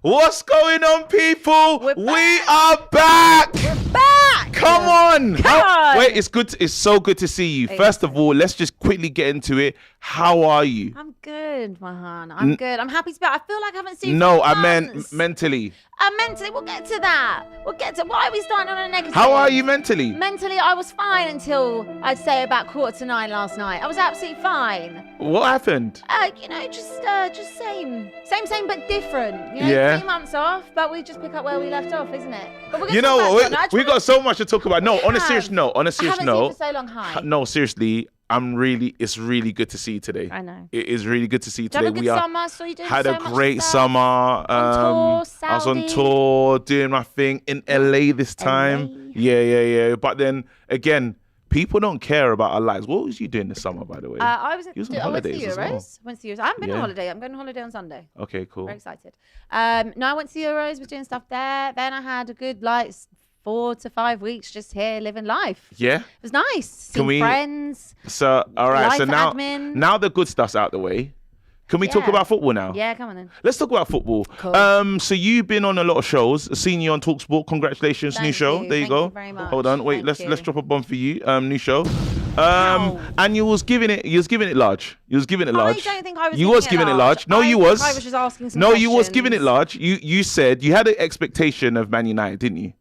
What's going on, people? We are back. We're back. Come on. Wait, it's so good to see you. Thanks. First of all, let's just quickly get into it. How are you? I'm good, Mahan. I'm good. I'm happy to be back. I feel like I haven't seen you No, for I months. meant mentally. Mentally, we'll get to that. Why are we starting on a negative? How are you mentally? Mentally, I was fine until I'd say about 9:15 last night. I was absolutely fine. What happened? Just same but different. You know, Yeah. 3 months off, but we just pick up where we left off, isn't it? But we're gonna You talk know, about Tottenham. we got so much to talk about. No, on a serious note. I haven't seen you for so long. Hi. No, seriously. It's really good to see you today. I know. It is really good to see you Did you today. have a good summer? Saw you doing Had so a much great stuff. summer. On tour, I was on Saudi. tour doing my thing in LA this time. Yeah. But then again, people don't care about our lives. What was you doing this summer, by the way? I was on holidays as well. Went to the Euros. I haven't been on holiday. I'm going on holiday on Sunday. Okay, cool. Very excited. No, I went to the Euros. Was doing stuff there. Then I had a good 4 to 5 weeks just here living life. Yeah. It was nice. Seeing friends. So all right. Life So admin. now the good stuff's out the way. Can we talk about football now? Yeah, come on then. Let's talk about football. Cool. So you've been on a lot of shows. Seen you on Talksport. Congratulations, new show. There you go. Thank you very much. Hold on, wait. Thank Let's you. drop a bomb for you. New show. And you was giving it large. You was giving it large. I don't think I was. You was giving it large. No, you was. I was just asking some No, questions. you was giving it large. You said you had an expectation of Man United, didn't you?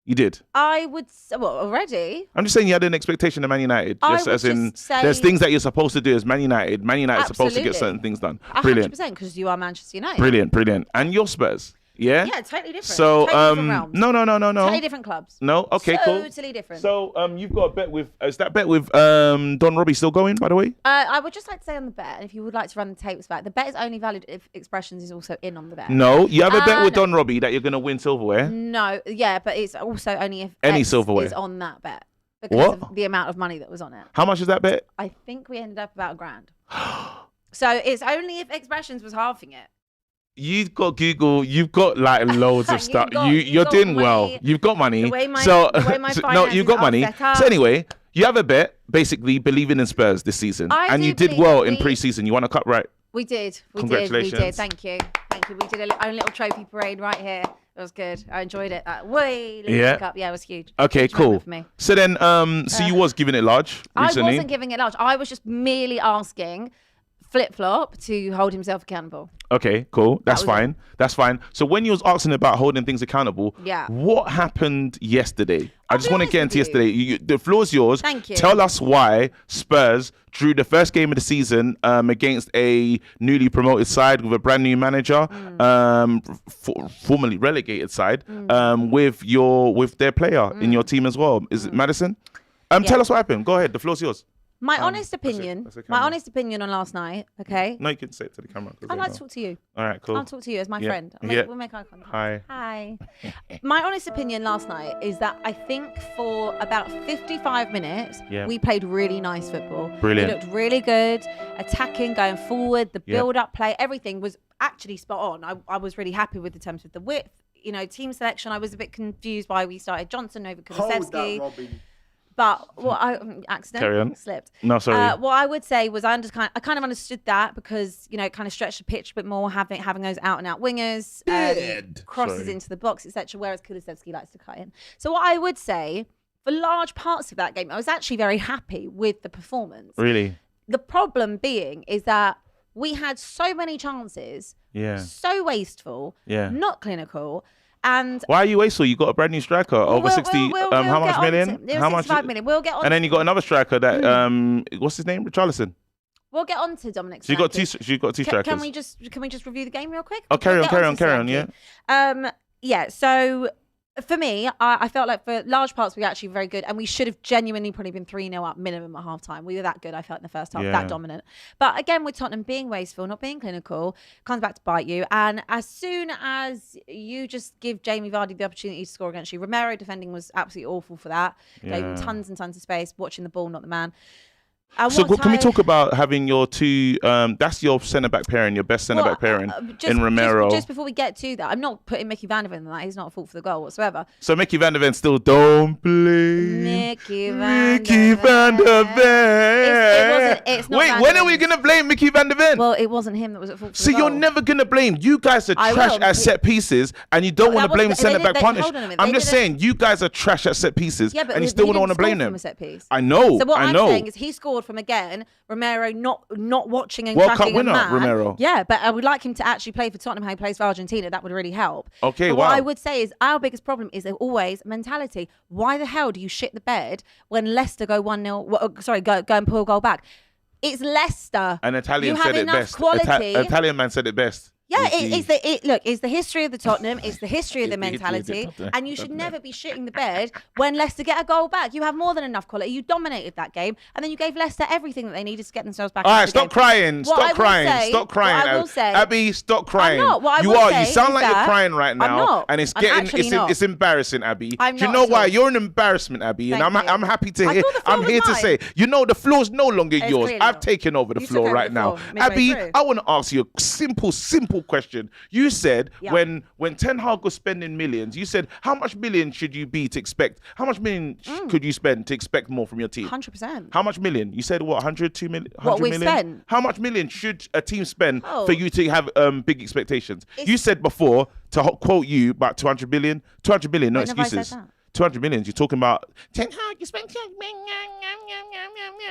You did. I would. Already. I'm just saying you had an expectation of Man United. Just as in, there's things that you're supposed to do as Man United. Man United's supposed to get certain things done. Brilliant. 100%, because you are Manchester United. Brilliant. And you're Spurs. Yeah? Yeah, totally different. So, totally different realms. no. Totally different clubs. No? Okay, cool. Totally different. So, you've got a bet with, is that bet with Don Robbie still going, by the way? I would just like to say on the bet, and if you would like to run the tapes back, the bet is only valid if Expressions is also in on the bet. No, you have a bet with no. Don Robbie that you're going to win silverware. No, yeah, but it's also only if Any X silverware is on that bet. Because of the amount of money that was on it. How much is that bet? I think we ended up about £1,000. So it's only if Expressions was halving it. You've got Google. You've got like loads of stuff. You're got doing money. well. You've got money. The way my no, finances you've got are money. set up. So anyway, you have a bet, basically believing in Spurs this season, and you did well in pre-season. You won a cup, right? We did. Congratulations. We did. Thank you. We did our own little trophy parade right here. It was good. I enjoyed it. Cup. Yeah, it was huge. Okay, Huge cool. moment for me. So then, so you was giving it large recently. I wasn't giving it large. I was just merely asking Flip Flop to hold himself accountable. Okay, cool. That's fine. That's fine. So when you was asking about holding things accountable, what happened yesterday? I just want to get into yesterday. The floor is yours. Thank you. Tell us why Spurs drew the first game of the season against a newly promoted side with a brand new manager, formerly relegated side, with their player in your team as well. Is it Maddison? Tell us what happened. Go ahead. The floor is yours. My honest opinion. My honest opinion on last night. Okay. No, you can say it to the camera. I'd like to talk to you. All right, cool. I'll talk to you as my friend. We'll make eye contact. Hi. My honest opinion last night is that I think for about 55 minutes, we played really nice football. Brilliant. We looked really good, attacking, going forward. The build-up play, everything was actually spot on. I was really happy with the terms of the width. You know, team selection. I was a bit confused why we started Johnson over Kulusevski. But what I slipped. No, sorry. What I would say was I kind of understood that because it kind of stretched the pitch a bit more, having those out and out wingers, crosses into the box, etc. Whereas Kulusevski likes to cut in. So what I would say for large parts of that game, I was actually very happy with the performance. Really. The problem being is that we had so many chances, so wasteful, not clinical. And why are you wasteful? You got a brand new striker over 60. How much million? How much? 65 million. We'll get on. And then you got another striker that what's his name? Richarlison. We'll get on to Dominic. So you got two strikers. Can we just review the game real quick? Oh, carry on. Yeah. Yeah. So for me, I felt like for large parts we were actually very good, and we should have genuinely probably been 3-0 up minimum at half time. We were that good, I felt, in the first half, that dominant. But again, with Tottenham being wasteful, not being clinical, comes back to bite you. And as soon as you just give Jamie Vardy the opportunity to score against you, Romero defending was absolutely awful for that. Gave him tons and tons of space, watching the ball, not the man. So can we talk about having your two, that's your centre-back pairing, your best centre-back pairing in Romero. Just before we get to that, I'm not putting Micky van der Ven in that. He's not a fault for the goal whatsoever. So Micky van der Ven still don't play. Micky van der Ven. It's not Wait, when are we going to blame Micky van der Ven? Well, it wasn't him that was at fault. So you're never going to blame. You guys are trash at set pieces and you don't want to blame centre-back punish. I'm just saying, you guys are trash at set pieces and you still don't want to blame them. I know. So what I'm saying is he scored from, again, Romero not watching and World cracking Cup winner, a man. Romero. Yeah, but I would like him to actually play for Tottenham how he plays for Argentina. That would really help. Okay, but wow. What I would say is our biggest problem is always mentality. Why the hell do you shit the bed when Leicester go 1-0? Go and pull a goal back. It's Leicester. An Italian you said have it enough best. Quality. Italian man said it best. Yeah, it's the history of the Tottenham, it's the history of the mentality, and you should never be shitting the bed when Leicester get a goal back. You have more than enough quality. You dominated that game, and then you gave Leicester everything that they needed to get themselves back. All right, stop crying. Stop crying. Abbi, stop crying. I'm not. You sound like you're crying right now, I'm not. and it's embarrassing, Abbi. I'm Do you not know at why? all. You're an embarrassment, Abbi, and I'm happy to hear. I'm here to say, the floor's no longer yours. I've taken over the floor right now. Abbi, I want to ask you a simple question. You said when Ten Hag was spending millions, you said how much million should you be to expect? How much million could you spend to expect more from your team? 100%. How much million? You said what? 100, 2 million? 100 what we million? spent? How much million should a team spend for you to have big expectations? You said before, to quote you, about 200 billion. 200 billion, no excuses. 200 million. You're talking about Ten Hag. You spent 200 million.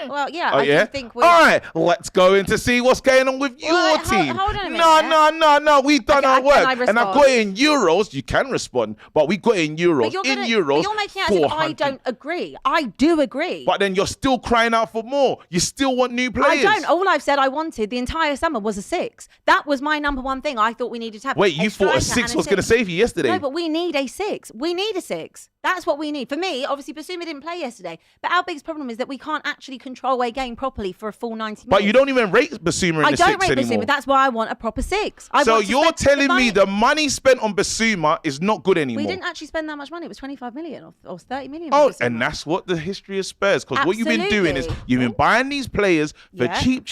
Well, yeah, I do think we. All right, let's go in to see what's going on with your team. Hold on a minute. No. We've done our work, and I've got it in euros. You can respond, but we got it in euros. Euros, you're making it as if I don't agree. I do agree. But then you're still crying out for more. You still want new players. I don't. All I've said I wanted the entire summer was a 6. That was my number one thing. I thought we needed to have. Wait, you thought a 6 was going to save you yesterday? No, but we need a 6. We need a 6. That's what we need. For me, obviously, Basuma didn't play yesterday. But our biggest problem is that we can't actually control a game properly for a full 90 minutes. But you don't even rate Basuma in the 6 anymore. I don't rate Basuma. That's why I want a proper 6. So you're telling me the money spent on Basuma is not good anymore? We didn't actually spend that much money. It was 25 million or 30 million. Oh, and that's what the history of Spurs. Because what you've been doing is you've been buying these players for cheap,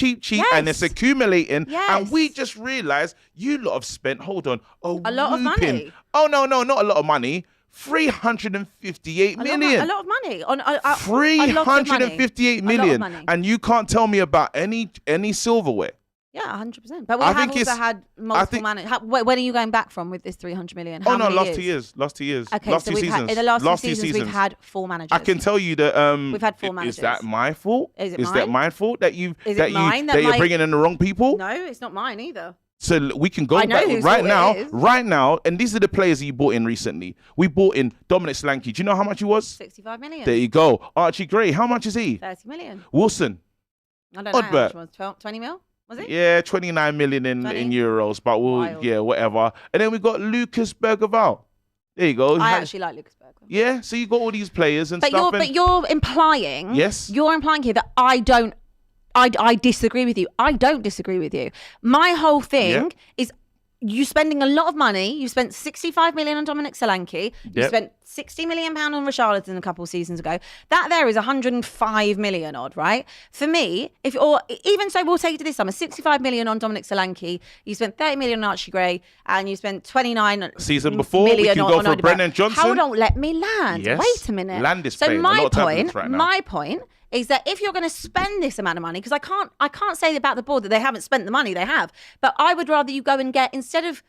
and it's accumulating. And we just realised you lot have spent, a lot of money. Oh, no, not a lot of money. 358 million. A lot of money. 358 million. And you can't tell me about any silverware. Yeah, 100%. But we have also had multiple managers. When are you going back from with this 300 million? Last 2 years. Okay, last so two seasons. In the last 2 seasons, we've had 4 managers. I can tell you that we've had 4 managers. Is that my fault? Is it mine? That my fault that you're bringing in the wrong people? No, it's not mine either. So we can go back right now, and these are the players that you bought in recently. We bought in Dominic Solanke. Do you know how much he was? 65 million. There you go. Archie Gray, how much is he? 30 million. Wilson. I don't know how much was 20 mil? Was it? Yeah, 29 million in euros, but whatever. And then we got Lucas Bergevall. There you go. I actually like Lucas Bergevall. Yeah, so you got all these players and stuff. But you're implying. Yes. You're implying here that I disagree with you. I don't disagree with you. My whole thing is you spending a lot of money. You spent 65 million on Dominic Solanke. You spent 60 million pound on Richarlison a couple of seasons ago. That there is 105 million odd, right? For me, even so, we'll take it to this summer. 65 million on Dominic Solanke. You spent 30 million on Archie Gray, and you spent 29 season before. We can go for Brennan Johnson. Hold on, let me land. Yes. Wait a minute. Land is so my point is that if you're going to spend this amount of money, because I can't say about the board that they haven't spent the money, they have, but I would rather you go and get, instead of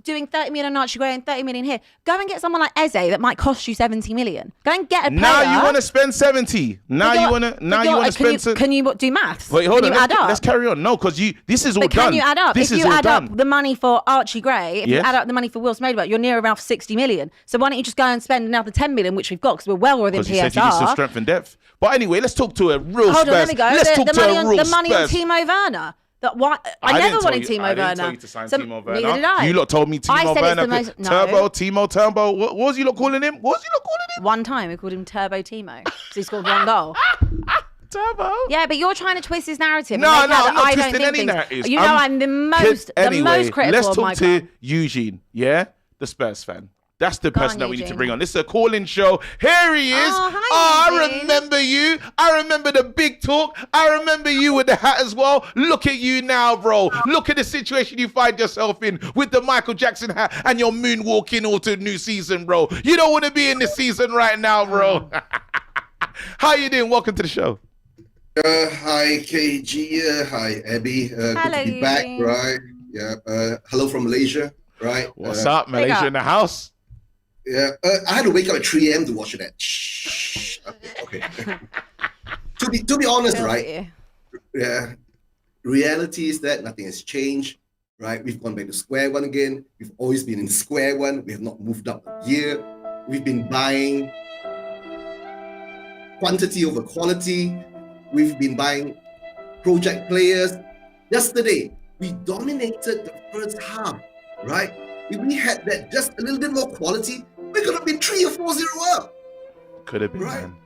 doing 30 million on Archie Gray and 30 million here, go and get someone like Eze that might cost you 70 million. Go and get a player. Now you want to spend 70. Now you want to spend. Can you do maths? Wait, hold on. Add up? Let's carry on. No, because this is all done. Can you add up? If you add up the money for Archie Gray, if you add up the money for Will Smodebert, you're near around 60 million. So why don't you just go and spend another 10 million, which we've got, because we're well within PSR. Because you said you need some strength and depth. But anyway, let's talk to a real Spurs. Hold on, let me go. Let's talk to a real Spurs. The money on Timo Werner. I never wanted Timo Werner. I didn't tell you to sign Timo Werner. Neither did I. You lot told me Timo Werner. Turbo. What was you lot calling him? One time we called him Turbo Timo because he scored 1 goal. Turbo. Yeah, but you're trying to twist his narrative. No, I'm not twisting any narratives. You know, I'm the most critical let's of talk Michael. to Eugene. Yeah, the Spurs fan. That's the person that we need to bring on. This is a call-in show. Here he is. I remember you. I remember the big talk. I remember you with the hat as well. Look at you now, bro. Look at the situation you find yourself in with the Michael Jackson hat and your moonwalking all to a new season, bro. You don't want to be in this season right now, bro. How you doing? Welcome to the show. Hi, KG. Hi, Abby. Good to be back, right? Yeah. Hello from Malaysia, right? What's up, Malaysia in the house? Yeah. I had to wake up at 3 a.m. to watch that. Okay. to be honest, right? Yeah. Reality is that nothing has changed, right? We've gone back to square one again. We've always been in square one. We have not moved up a year. We've been buying quantity over quality. We've been buying project players. Yesterday, we dominated the first half, right? If we had that just a little bit more quality, we could have been 3 or 4-0 up. Could have been, right? Man.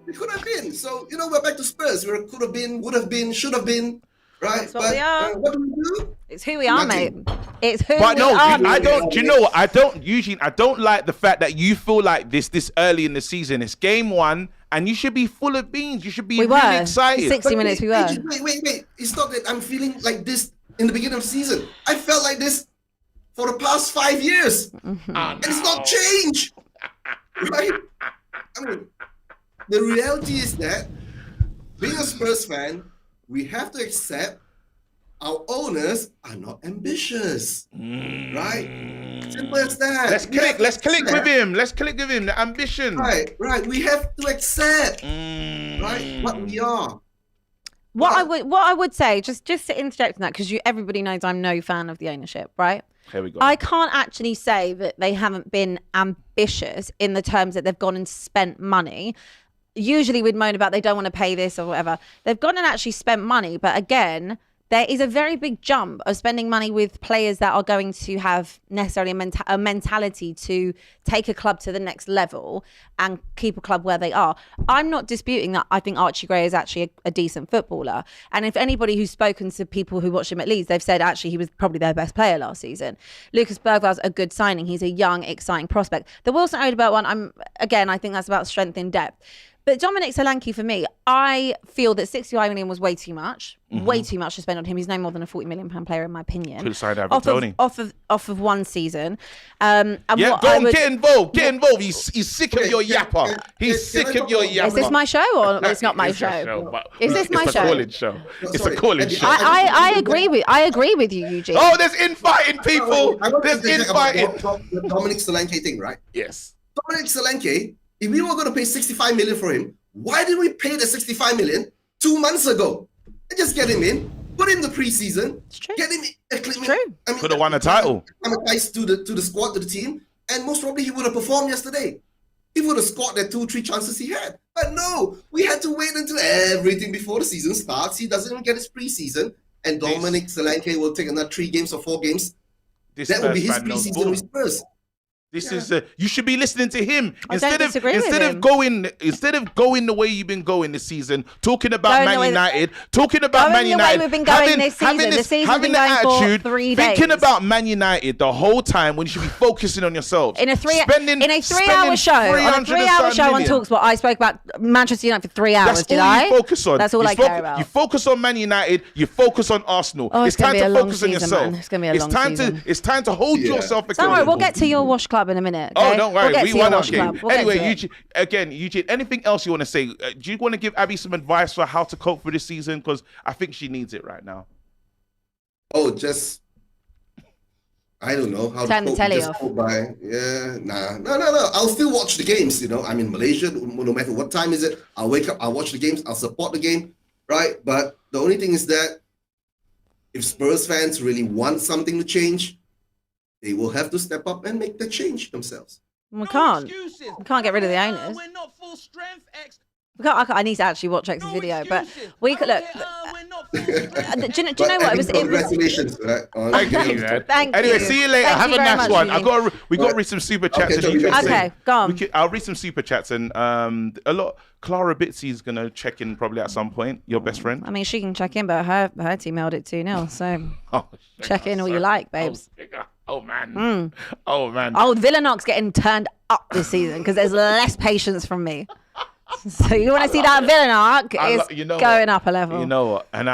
We could have been. So, we're back to Spurs. We could have been, would have been, should have been, right? That's what we are. What do we do? It's who we are, mate. It's who but we no, are. I don't. Do you know what? I don't like the fact that you feel like this early in the season. It's game one, and you should be full of beans. You should be really excited. 60 minutes we were. Wait. It's not that I'm feeling like this in the beginning of the season. I felt like this for the past 5 years. Mm-hmm. And it's not changed. Right? I mean, the reality is that being a Spurs fan, we have to accept our owners are not ambitious, right? Simple as that. Let's click with him. Let's click with him. The ambition. Right. We have to accept, right, what we are. What I would say, just to interject in that, because everybody knows I'm no fan of the ownership, right? Here we go. I can't actually say that they haven't been ambitious in the terms that they've gone and spent money. Usually we'd moan about they don't want to pay this or whatever. They've gone and actually spent money, but again, there is a very big jump of spending money with players that are going to have necessarily a mentality to take a club to the next level and keep a club where they are. I'm not disputing that. I think Archie Gray is actually a decent footballer. And if anybody who's spoken to people who watched him at Leeds, they've said actually he was probably their best player last season. Lucas Bergvall's a good signing. He's a young, exciting prospect. The Wilson Odobert one, I think that's about strength in depth. But Dominic Solanke, for me, I feel that 65 million was way too much. Way too much to spend on him. He's no more than a £40 million player, in my opinion. Could have signed Tony. Off of one season. Get involved. He's sick of your yapper. He's sick of your yapper. Is this my show or it's not my show? Is this my show? It's a calling show. I agree with you, Eugene. Oh, there's infighting, people. There's infighting. The Dominic Solanke thing, right? Yes. Dominic Solanke, if we were going to pay 65 million for him, why did we pay the 65 million 2 months ago? And just get him in, put him in the preseason, get him. It's true. I mean, could have won a title. Amortized to the squad, to the team, and most probably he would have performed yesterday. He would have scored the 2-3 chances he had. But no, we had to wait until everything before the season starts. He doesn't even get his preseason, and Dominic Solanke will take another 3 games or 4 games. That will be his preseason with Spurs. This is you should be listening to him instead of going the way you've been going this season, talking about Man United, we've been going this season. The season's been going for 3 days. Thinking about Man United the whole time when you should be focusing on yourselves. In a 3-hour show on TalkSport, I spoke about Manchester United for 3 hours. That's all you focus on. That's all I care about. You focus on Man United. You focus on Arsenal. It's time to focus on yourself. It's going to be a long season. It's time to hold yourself accountable. Don't worry, we'll get to your wash club in a minute. Okay? Oh, don't worry. We won our game. Anyway, Eugene, anything else you want to say? Do you want to give Abby some advice for how to cope for this season? Because I think she needs it right now. Oh, I don't know how turn to the telly off. No. I'll still watch the games. I'm in Malaysia. No matter what time is it, I'll wake up. I'll watch the games. I'll support the game, right? But the only thing is that if Spurs fans really want something to change, they will have to step up and make the change themselves. We can't get rid of the owners. We're not full strength. I need to actually watch X's video, but we could look. Do you know what? It was. Congratulations. Thank you, man. Thank you. Anyway, see you later. Have a nice one. We got to read some super chats. Okay, go on. I'll read some super chats and a lot. Klara Bitsy's gonna check in probably at some point. Your best friend. I mean, she can check in, but her team held it 2-0. So check in all you like, babes. Oh man. Oh man. Oh, Villanox getting turned up this season because there's less patience from me. So you want to see that Villanox is going up a level. You know what? And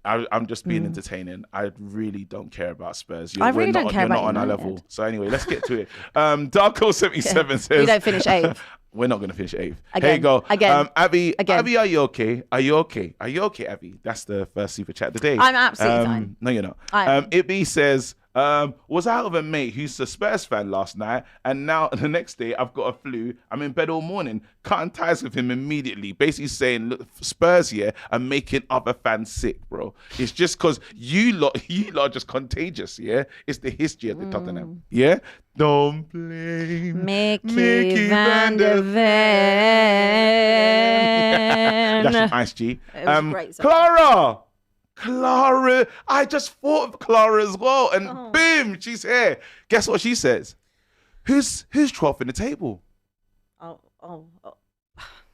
I'm just being entertaining. I really don't care about Spurs. I really don't care about You're not on our level. So anyway, let's get to it. Darko77 says... You don't finish 8th. We're not going to finish 8th. Again, Here you go. Again. Abby, Again. Abby, are you okay? Are you okay? Are you okay, Abby? That's the first super chat of the day. I'm absolutely fine. No, you're not. I'm- Ibby says, was out with a mate who's a Spurs fan last night, and now the next day I've got a flu. I'm in bed all morning, cutting ties with him immediately. Basically saying, look, Spurs here are making other fans sick, bro. It's just because you lot are just contagious, yeah? It's the history of the Tottenham, yeah? Don't blame Micky van der Ven. That's from Ice G. It was great. Klara, I just thought of Klara as well, and boom, she's here. Guess what she says? Who's 12th in the table? Oh.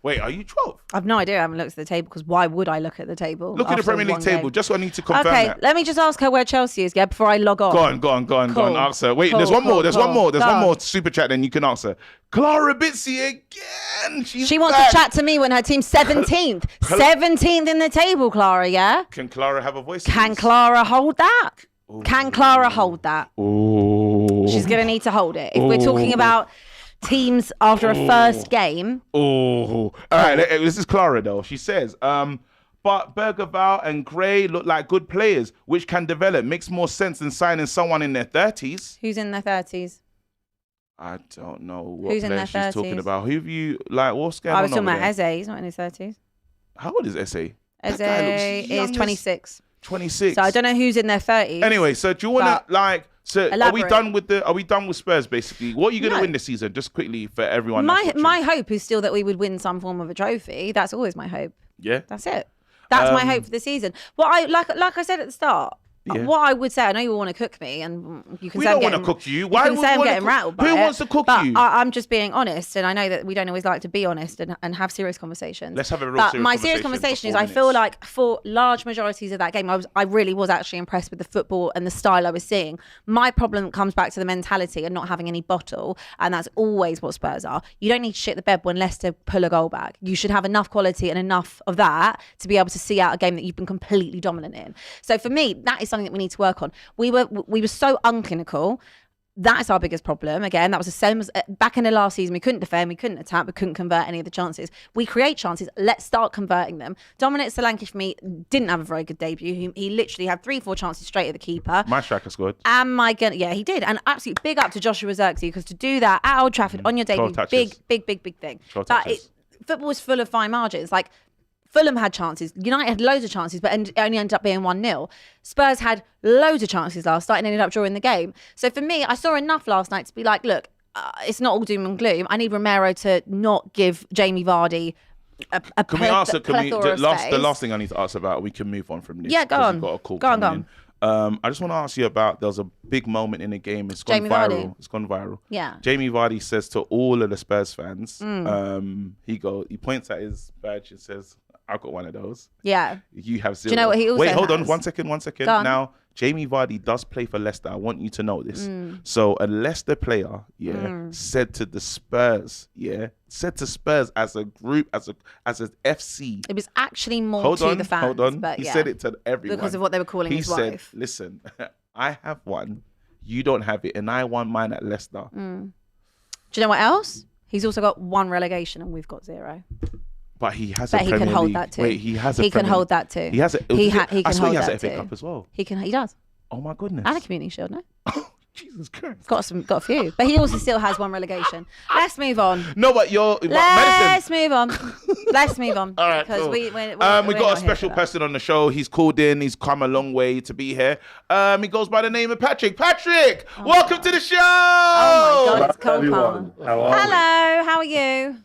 Wait, are you 12th? I've no idea. I haven't looked at the table because why would I look at the table? Look at the Premier League table. Game? Just so I need to confirm okay, that. let me just ask her where Chelsea is, before I log on. Go on. Ask her. Wait, Cool, there's one more. cool, There's cool. one more. There's Go one on. more super chat. Then you can answer. Clara Bitsy again. She wants back. to chat to me when her team's 17th. 17th in the table, Clara, yeah? Can Clara have a voice? Can Clara hold that? Ooh. Can Clara hold that? Oh. She's going to need to hold it. If we're talking about teams after a first game. Oh. All right, this is Clara, though. She says, but Bergerval and Gray look like good players, which can develop. Makes more sense than signing someone in their 30s. Who's in their 30s? I don't know what Who's in player their she's talking 30s? about. Who have you, like, what's going on I was talking over about there? Eze. He's not in his 30s. How old is Eze? Eze young is as- 26. 26. So I don't know who's in their 30s. Anyway, so do you want to, like... So Elaborate. are we done with Spurs basically? What are you going to No. win this season? Just quickly for everyone. My hope is still that we would win some form of a trophy. That's always my hope. Yeah. That's it. That's my hope for the season. What I like I said at the start. Yeah. What I would say, I know you want to cook me, and you can We say don't I'm want to getting, cook you. you Why can would say we I'm wanna getting cook- rattled by Who it, wants to cook but you? I'm just being honest, and I know that we don't always like to be honest and have serious conversations. Let's have a real but serious my conversation serious for conversation is 4 I feel minutes. like for large majorities of that game, I really was actually impressed with the football and the style I was seeing. My problem comes back to the mentality and not having any bottle, and that's always what Spurs are. You don't need to shit the bed when Leicester pull a goal back. You should have enough quality and enough of that to be able to see out a game that you've been completely dominant in. So for me, that is something that we need to work on. We were so unclinical. That's our biggest problem. Again, that was the same as back in the last season. We couldn't defend, we couldn't attack, we couldn't convert any of the chances. We create chances. Let's start converting them. Dominic Solanke, for me, didn't have a very good debut. He literally had 3-4 chances straight at the keeper. My striker scored. Yeah, he did. And absolutely big up to Joshua Zirkzee, because to do that at Old Trafford on your debut, 12 touches. big thing. 12 But touches. football is full of fine margins. Like, Fulham had chances. United had loads of chances, but it only ended up being 1-0. Spurs had loads of chances last night and ended up drawing the game. So for me, I saw enough last night to be like, look, it's not all doom and gloom. I need Romero to not give Jamie Vardy a Can we answer? plethora of space. The last thing I need to ask about? We can move on from this. Yeah, go 'cause on. we've got a call Go on. coming in. I just want to ask you about. There was a big moment in the game. It's gone Jamie viral. Vardy. It's gone viral. Yeah. Jamie Vardy says to all of the Spurs fans. He points at his badge and says, "I've got one of those. Yeah. You have 0." Do you know what he also Wait, hold on. has? 1 second. Go on. Now, Jamie Vardy does play for Leicester. I want you to know this. So a Leicester player, said to the Spurs, said to Spurs as a group, as a FC. It was actually more to the fans. Hold on. But He yeah, said it to everyone. because of what they were calling his said, wife. listen, I have one. You don't have it. And I won mine at Leicester. Do you know what else? He's also got 1 relegation and we've got 0. But he has But a he Premier can hold League. that too. Wait, he has a He can Premier hold League. that too. He has a. He can I swear hold he has that an FA too. Cup as well. He does. Oh my goodness. And a community shield, no? Jesus Christ. Got a few. But he also still has 1 relegation. Let's move on. No, but Let's move on. Let's move on. All right, because cool. we we got got a special person on the show. He's called in. He's come a long way to be here. He goes by the name of Patrick. Patrick, welcome to the show. Oh my God, it's Hello, cold. everyone. How are we? Hello, how are you?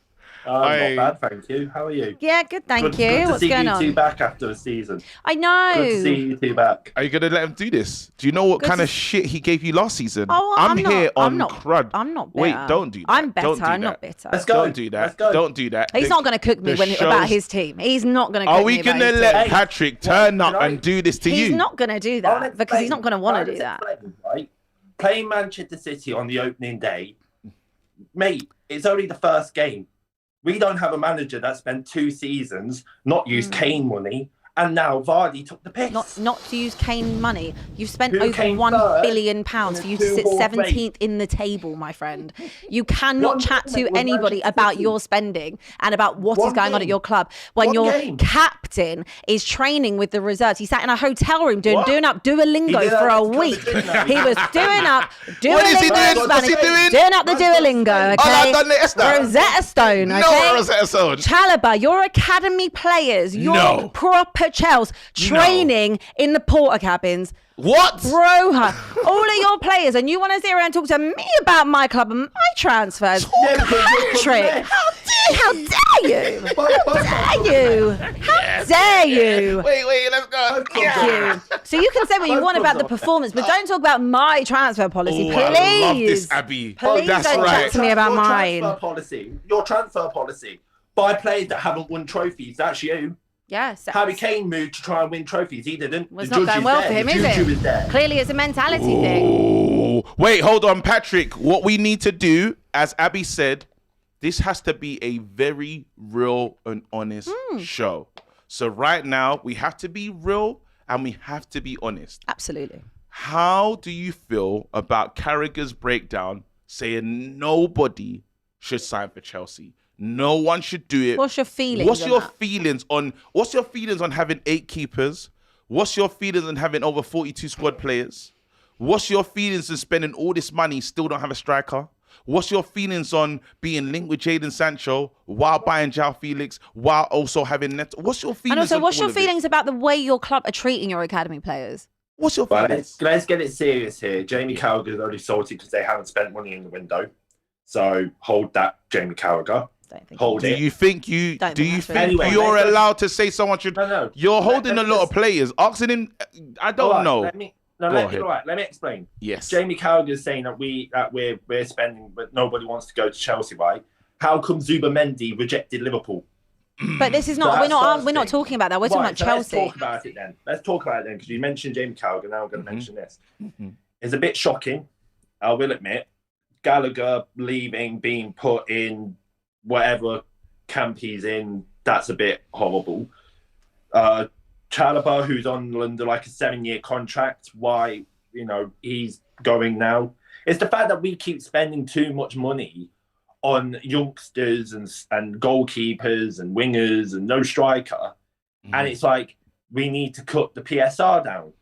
Hi. Not bad, thank you. How are you? Yeah, good, thank Good you. to What's see going you on? two back after a season. I know. Good to see you two back. Are you gonna let him do this? Do you know what Good kind to of shit he gave you last season? Oh, I'm not- here on I'm not, crud. I'm not bitter. Wait, don't do that. I'm better. Don't do I'm that. not bitter. Let's go. Don't do that. Let's go. Don't do that. He's not going to cook me the about shows- his team. He's not going to cook Are me we about gonna his let team. Hey, Patrick turn up can I- and do this to He's you? not going to do I'll that because he's not going to want to do that. Right? Playing Manchester City on the opening day, mate, it's only the first game. We don't have a manager that spent 2 seasons not used Kane money And now Vardy took the piss. Not to use Kane money. You've spent over £1 billion for you to sit 17th in the table, my friend. You cannot chat to anybody about your spending and about what is going on at your club when your captain is training with the reserves. He sat in a hotel room doing up Duolingo for a week. He was doing up Duolingo. What is he doing? What's he doing? Doing up the Duolingo, okay? Oh, I've done the Rosetta Stone, okay? No Rosetta Stone. Chalobah, your academy players, your proper Chels training in the porter cabins. What? Bro, all of your players, and you want to sit around and talk to me about my club and my transfers. Patrick, how dare you? How dare you? Wait, let's go. Thank you. So you can say what you want about the performance, but don't talk about my transfer policy, please. I love this, Abby. Please don't chat to me about mine. Your transfer policy. Buy players that haven't won trophies. That's you. Yes. Harry Kane moved to try and win trophies. He didn't. It's not going well for him, is it? Clearly, it's a mentality thing. Wait, hold on, Patrick. What we need to do, as Abby said, this has to be a very real and honest show. So right now, we have to be real and we have to be honest. Absolutely. How do you feel about Carragher's breakdown saying nobody should sign for Chelsea? No one should do it. What's your feelings? What's your feelings on having 8 keepers? What's your feelings on having over 42 squad players? What's your feelings on spending all this money, still don't have a striker? What's your feelings on being linked with Jadon Sancho while buying João Felix, while also having Neto? What's your feelings? And also, what's your feelings about the way your club are treating your academy players? What's your feelings? Let's get it serious here. Jamie Carragher's only salty because they haven't spent money in the window. So hold that, Jamie Carragher. Do you think you're allowed to say someone should? No. You're holding a lot of players. Asking him, I don't know. Let me explain. Yes. Jamie Carragher is saying that we're spending, but nobody wants to go to Chelsea, right? How come Zubamendi rejected Liverpool? But this is not. We're not talking about that. We're talking about Chelsea. Let's talk about it then, because you mentioned Jamie Carragher. Now I'm going to mention this. It's a bit shocking. I will admit, Gallagher leaving, being put in whatever camp he's in, that's a bit horrible. Chalobah, who's on under like a 7-year contract, why he's going now? It's the fact that we keep spending too much money on youngsters and goalkeepers and wingers and no striker, and it's like we need to cut the PSR down.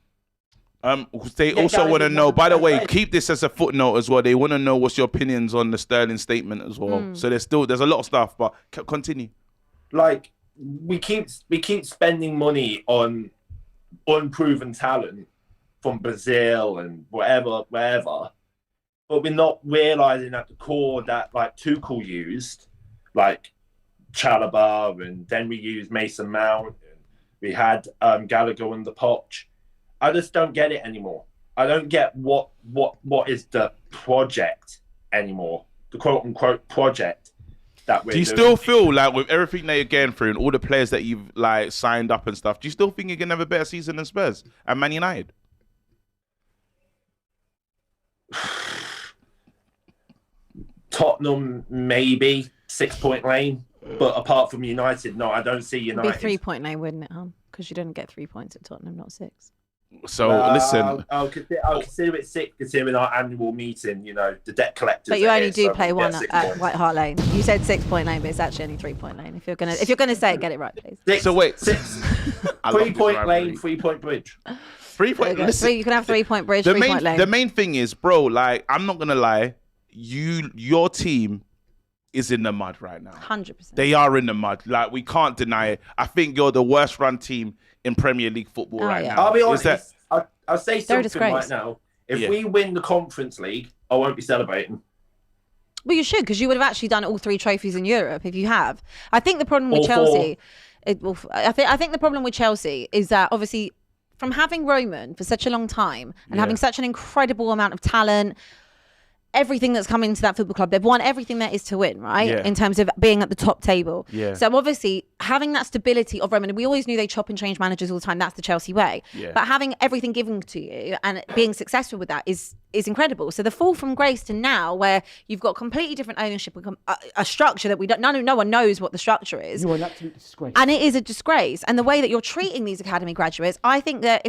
They also want to know, by the way, keep this as a footnote as well. They want to know what's your opinions on the Sterling statement as well. So there's a lot of stuff, but continue. Like we keep spending money on unproven talent from Brazil and wherever, but we're not realizing at the core that like Tuchel used, like Chalobah, and then we used Mason Mount, and we had Gallagher and the Poch. I just don't get it anymore. I don't get what is the project anymore. The quote unquote project that we're doing. Do you still feel like with everything that you're getting through and all the players that you've like signed up and stuff, do you still think you're gonna have a better season than Spurs and Man United? Tottenham maybe 6-point lane, but apart from United, no, I don't see United. It'd be 3-point lane, wouldn't it, Because you didn't get 3 points at Tottenham, not 6. So listen, I'll consider it 6 considering our annual meeting. The debt collectors. But you only do play one at White Hart Lane. You said 6-point lane, but it's actually only 3-point lane. If you're gonna say it, get it right, please. So wait, 6 3-point lane, 3-point bridge. 3-point. Listen, you can have 3-point bridge, 3-point lane. The main thing is, bro. Like, I'm not gonna lie, your team is in the mud right now. 100%. They are in the mud. Like, we can't deny it. I think you're the worst run team in Premier League football right now. I'll be honest. I'll say something right now. If we win the Conference League, I won't be celebrating. Well, you should, because you would have actually done all 3 trophies in Europe if you have. I think the problem with Chelsea, I think the problem with Chelsea is that obviously from having Roman for such a long time and having such an incredible amount of talent, everything that's come into that football club, they've won everything there is to win, right? Yeah. In terms of being at the top table. Yeah. So obviously having that stability of Roman, we always knew they chop and change managers all the time. That's the Chelsea way. Yeah. But having everything given to you and being successful with that is is incredible. So the fall from grace to now, where you've got completely different ownership, a structure that no one knows what the structure is. You're an absolute disgrace. And it is a disgrace. And the way that you're treating these academy graduates, I think that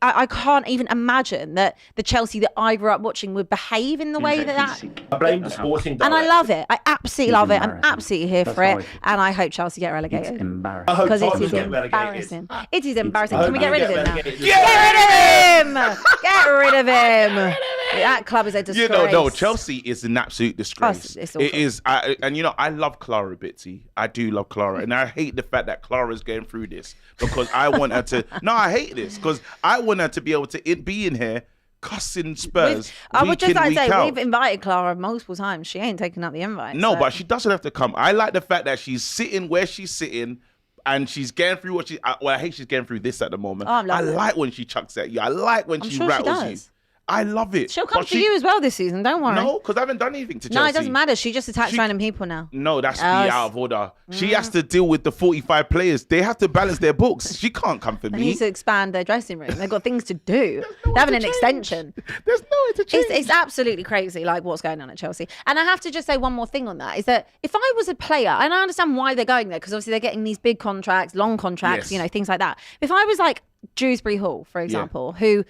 I can't even imagine that the Chelsea that I grew up watching would behave in the way that. I blame the sporting director. And I love it. I absolutely love it. I'm absolutely here for it. And I hope Chelsea get relegated. It's embarrassing. I hope Because it Tottenham is get relegated. embarrassing. It is embarrassing. I Can we get rid of him now? relegated. Get rid of him! Get rid of him! That club is a disgrace. No, Chelsea is an absolute disgrace. It's It is, and I love Klara Bitsy. I do love Klara, and I hate the fact that Klara is going through this because I want her to. No, I hate this because I want her to be able to be in here cussing Spurs. I would just like to say out. we've invited Klara multiple times. She ain't taking up the invite. No, so. but she doesn't have to come. I like the fact that she's sitting where she's sitting. And she's getting through what I hate she's getting through this at the moment. Oh, I like when she chucks at you. I like when she sure rattles she you. does. I love it. She'll come for you as well this season. Don't worry. No, because I haven't done anything to Chelsea. No, it doesn't matter. She just attacks random people now. No, that's me out of order. She has to deal with the 45 players. They have to balance their books. She can't come for They me. need to expand their dressing room. They've got things to do. They're having an extension. There's nowhere to change. It's absolutely crazy, like what's going on at Chelsea. And I have to just say one more thing on that, is that if I was a player, and I understand why they're going there, because obviously they're getting these big contracts, long contracts, Yes. things like that. If I was like Dewsbury Hall, for example, who...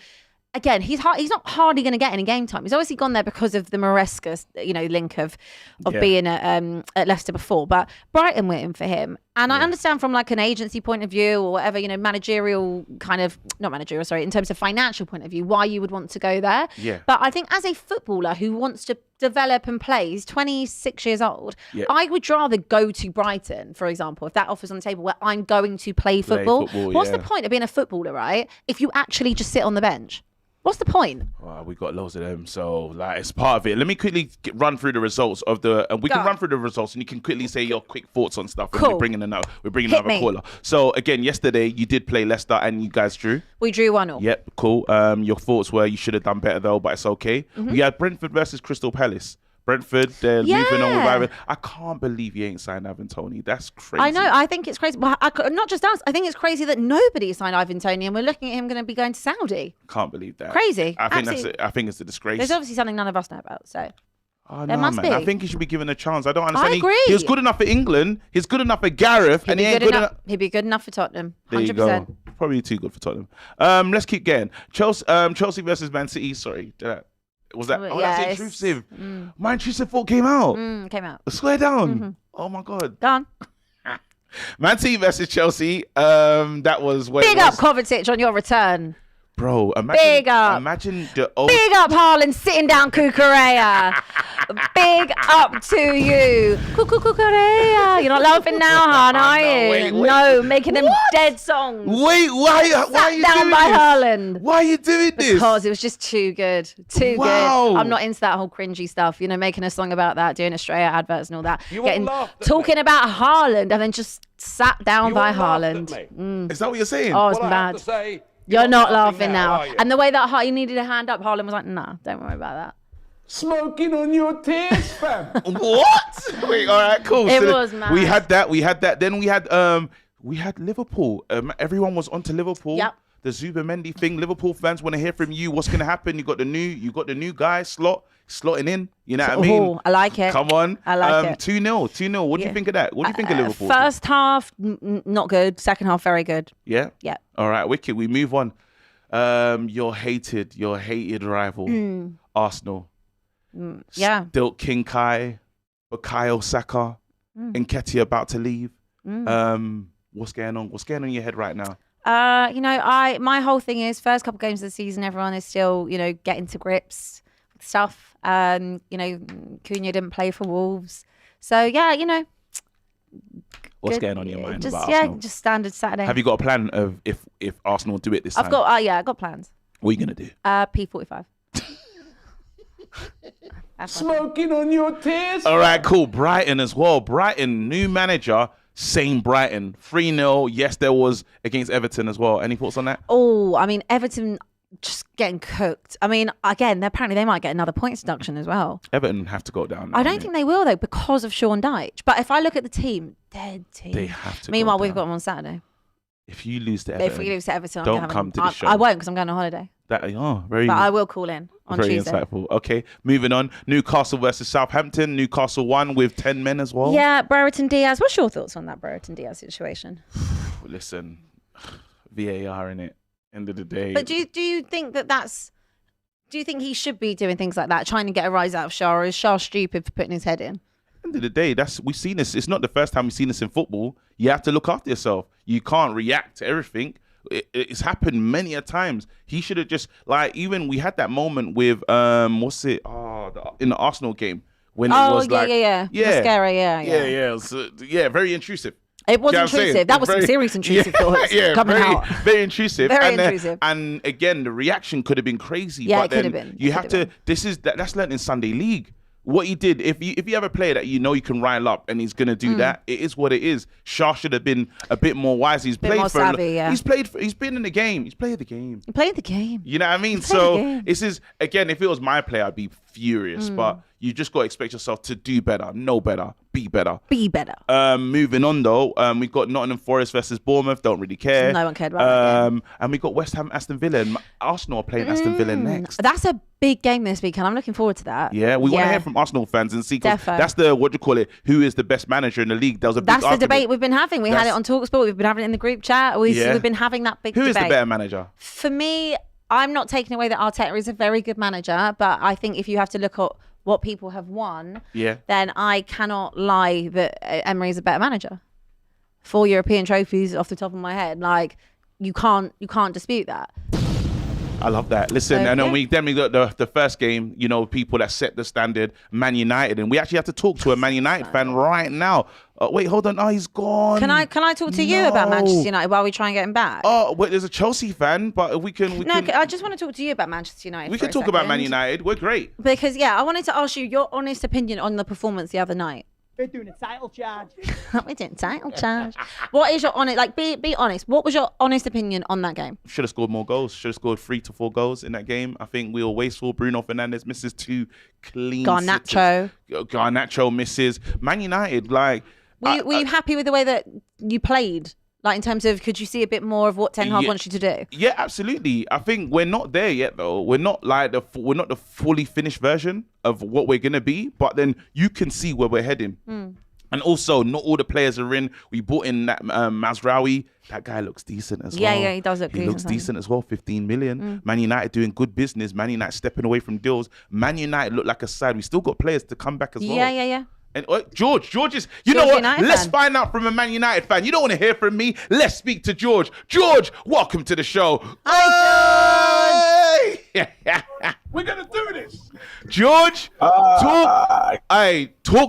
Again, he's not hardly going to get any game time. He's obviously gone there because of the Maresca, link of being at Leicester before. But Brighton went in for him, and I understand from like an agency point of view or whatever, managerial kind of not managerial, sorry, in terms of financial point of view, why you would want to go there. Yeah. But I think as a footballer who wants to develop and play, he's 26 years old. Yeah. I would rather go to Brighton, for example, if that offers on the table where I'm going to play football. What's the point of being a footballer, right? If you actually just sit on the bench. What's the point? Well, we got loads of them, so it's part of it. Let me quickly run through the results of and we can run through the results, and you can quickly say your quick thoughts on stuff. Cool. We're bringing another caller. So again, yesterday you did play Leicester, and you guys drew. We drew 1-1. Yep, cool. Your thoughts were you should have done better though, but it's okay. Mm-hmm. We had Brentford versus Crystal Palace. Brentford, they're moving on with Ivan. I can't believe you ain't signed Ivan Toney. That's crazy. I know. I think it's crazy. Well, not just us. I think it's crazy that nobody signed Ivan Toney, and we're looking at him going to be going to Saudi. Can't believe that. Crazy. I think it's a disgrace. There's obviously something none of us know about. So there must be. I think he should be given a chance. I don't understand. I agree. He was good enough for England. He's good enough for Gareth, and he ain't good enough. He'd be good enough for Tottenham. 100%. There you go. Probably too good for Tottenham. Let's keep going. Chelsea versus Man City. Sorry. Was that? Oh, Yeah, that's intrusive. My intrusive thought came out. Came out. Swear down. Oh my god. Gone. Man City versus Chelsea. That was where. Big up Kovacic on your return. Bro, imagine. Big up. Imagine the old. Big up Haaland sitting down Kukurea. Big up to you. Kukurea. You're not laughing now, Han, are you? Wait. No, making them dead songs. Wait, why are you down doing by this? Haaland. Why are you doing this? Because it was just too good. Too Wow. good. I'm not into that whole cringy stuff. Making a song about that, doing Australia adverts and all that. You all laughed at Talking about Haaland and then just sat down by all laughed at Haaland. Is that what you're saying? Oh, it's What I have bad. to say, You're not laughing now. are you? And the way that he needed a hand up, Haaland was like, nah, don't worry about that. Smoking on your tears, fam. What? Wait, all right, cool. It So was mad. We had that. Then we had Liverpool. Everyone was onto Liverpool. Yep. The Zubamendi thing. Liverpool fans want to hear from you. What's gonna happen? You got the new guy slotting in. You know what I mean? Oh, I like it. Come on. I like it. 2-0. What do you think of that? What do you think of Liverpool? First half, not good. Second half, very good. Yeah. Yeah. All right, wicked. We move on. Your hated rival, Arsenal. Yeah. Still King Kai, Bukayo Saka, Nketiah about to leave. What's going on? What's going on in your head right now? My whole thing is first couple games of the season, everyone is still, getting to grips with stuff. Cunha didn't play for Wolves. So yeah, What's good. going on in your mind Just about yeah, Arsenal? just standard Saturday. Have you got a plan of if Arsenal do it this time? I've got plans. What are you gonna do? P45. Smoking on your tears. All right, cool. Brighton as well. Brighton, new manager, same Brighton. 3-0. Yes, there was against Everton as well. Any thoughts on that? Oh, I mean, Everton just getting cooked. I mean, again, apparently they might get another points deduction as well. Everton have to go down now, I don't think they will, though, because of Sean Dyche. But if I look at the team, dead team. They have to Meanwhile, go we've down. got them on Saturday. If you lose to Everton, If we lose to Everton, don't come to the show. I won't because I'm going on holiday. Very But I will call in. on Very Tuesday. insightful. Okay, moving on. Newcastle versus Southampton. Newcastle won with 10 men as well. Yeah, Brereton Diaz. What's your thoughts on that Brereton Diaz situation? Listen, VAR in it. End of the day. But do you think that's? Do you think he should be doing things like that, trying to get a rise out of Shah, or is Shah stupid for putting his head in? End of the day, we've seen this. It's not the first time we've seen this in football. You have to look after yourself. You can't react to everything. It's happened many a times. He should have just even we had that moment with in the Arsenal game when it was Mascara, very intrusive. It was intrusive. That was some serious intrusive thoughts coming out. Very intrusive. Very intrusive. And again, the reaction could have been crazy. Yeah, but it could have been. You have to. That's learned in Sunday League. What he did, if you have a player that you know you can rile up and he's gonna do that, it is what it is. Shah should have been a bit more wise. He's played more for. savvy, He's played. He's been in the game. He's played the game. He played the game. You know what I mean? So this is again. If it was my player, I'd be furious. But you just got to expect yourself to do better, know better, be better. Be better. Moving on though, we've got Nottingham Forest versus Bournemouth. Don't really care. No one cared about that game. And we got West Ham, Aston Villa, and Arsenal are playing Aston Villa next. That's a big game this weekend. I'm looking forward to that. Yeah, we want to hear from Arsenal fans and see. That's the who is the best manager in the league. There was a big That's argument. the debate we've been having. We had it on TalkSport. We've been having it in the group chat. We've been having that big debate. Who is the better manager? For me, I'm not taking away that Arteta is a very good manager, but I think if you have to look at what people have won, then I cannot lie that Emery is a better manager. 4 European trophies off the top of my head, you can't dispute that. I love that. Listen, and then we got the first game, people that set the standard, Man United, and we actually have to talk to a Man United fan right now. Wait, hold on. Oh, he's gone. Can I talk to you about Manchester United while we try and get him back? Oh, wait, there's a Chelsea fan, but we can. I just want to talk to you about Manchester United. We can talk about Man United. We're great. Because I wanted to ask you your honest opinion on the performance the other night. We're doing a title charge. We're doing title charge. What is your honest? Be honest. What was your honest opinion on that game? Should have scored more goals. Should have scored 3 to 4 goals in that game. I think we were wasteful. Bruno Fernandes misses 2 clean. Garnacho misses. Man United, Were you happy with the way that you played? In terms of, could you see a bit more of what Ten Hag wants you to do? Yeah, absolutely. I think we're not there yet, though. We're not the fully finished version of what we're gonna be. But then you can see where we're heading. And also, not all the players are in. We brought in that Mazraoui. That guy looks decent as well. Yeah, he does look decent. He looks decent as well. 15 million. Man United doing good business. Man United stepping away from deals. Man United look like a side. We still got players to come back as well. Yeah. And George is, you know what? United Let's fan. find out from a Man United fan. You don't want to hear from me. Let's speak to George. George, welcome to the show. Hi, George. We're going to do this. George, talk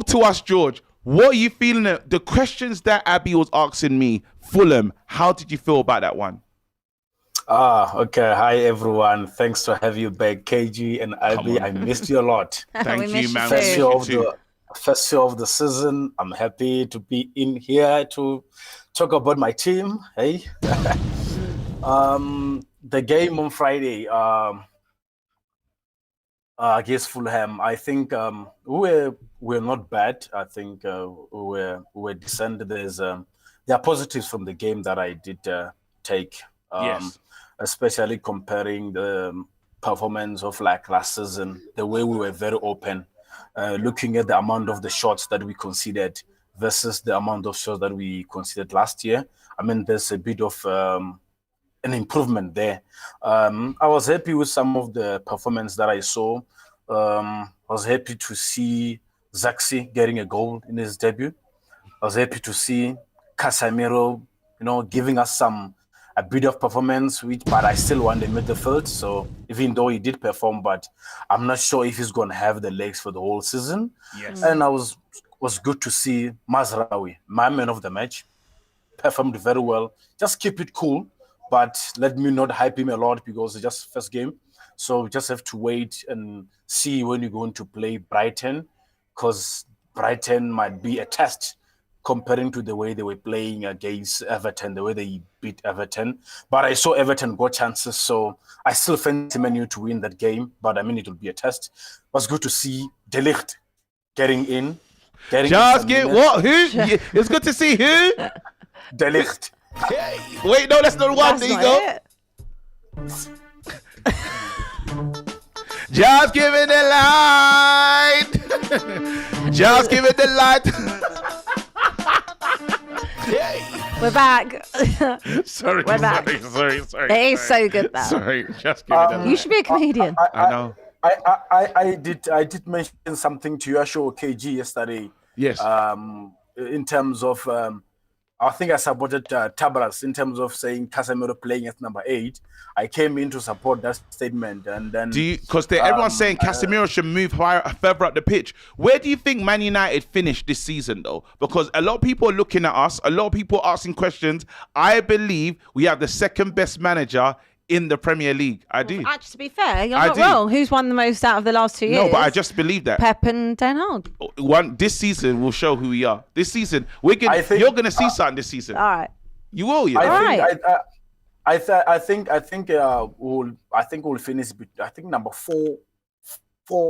to us, George. What are you feeling? The questions that Abbi was asking me, Fulham, how did you feel about that one? Okay. Hi, everyone. Thanks for having you back, KG and Abbi. I missed you a lot. Thank you, man. First show of the season. I'm happy to be in here to talk about my team. Hey, the game on Friday against Fulham. I think we're not bad. I think we're decent. There are positives from the game that I did take. Yes. Especially comparing the performance of last season, the way we were very open. Looking at the amount of the shots that we conceded versus the amount of shots that we conceded last year. I mean, there's a bit of an improvement there. I was happy with some of the performance that I saw. I was happy to see Zaxi getting a goal in his debut. I was happy to see Casemiro, giving us a bit of performance, but I still want the midfield. So even though he did perform, but I'm not sure if he's going to have the legs for the whole season. Yes. And I was good to see Mazraoui, my man of the match, performed very well. Just keep it cool, but let me not hype him a lot because it's just first game. So just have to wait and see when you're going to play Brighton, because Brighton might be a test comparing to the way they were playing against Everton, the way they beat Everton. But I saw Everton got chances, so I still fancy Man U to win that game, but it will be a test. It was good to see De Ligt getting in. Just get what? Who? It's good to see who? De Ligt. Wait, no, that's not one. There you go. Just give it the light. Just give it the light. We're back. Sorry. We're back. Sorry. It is so good though. Sorry, just give it the light. You should be a comedian. I know. I did mention something to your show KG yesterday. Yes. In terms of I think I supported Tabras in terms of saying Casemiro playing at number 8. I came in to support that statement, and then because everyone's saying Casemiro should move further up the pitch. Where do you think Man United finished this season, though? Because a lot of people are looking at us, a lot of people are asking questions. I believe we have the second best manager in the Premier League. I do. Actually, to be fair, you're not wrong. Who's won the most out of the last 2 years? No, but I just believe that. Pep and Ten Hag. This season will show who we are. This season, you're going to see something this season. All right. You will, yeah. I think we'll finish. I think number 4.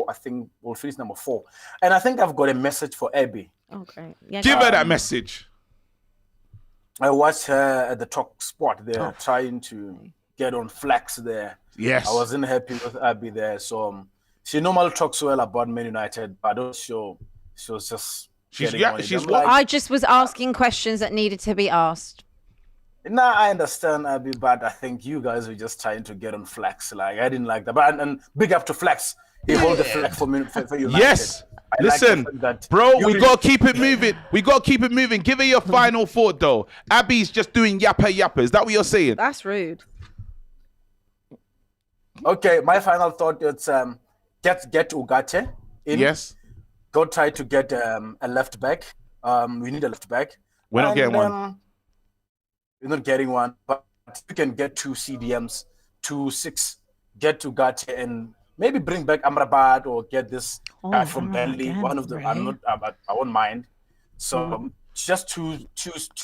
I think we'll finish number 4. And I think I've got a message for Abbi. Okay. Yeah, give her that message. I watched her at the Talk Sport there, trying to get on flax there. Yes. I wasn't happy with Abbi there. So she normally talks well about Man United, but I don't show she was just I just was asking questions that needed to be asked. Nah, I understand, Abbi, but I think you guys were just trying to get on flax. Like, I didn't like that. But and big up to Flax. He hold the flag for United. Yes. Listen, bro, we got to keep it moving. We got to keep it moving. Give her your final thought, though. Abby's just doing yappa. Is that what you're saying? That's rude. Okay, my final thought is get Ugarte in. Yes. Go try to get a left back. We need a left back. We're not getting one. We're not getting one, but you can get 2 CDMs, 2-6. Get Ugarte and maybe bring back Amrabat or get this guy from Burnley. One of them. Right? I won't mind. So just two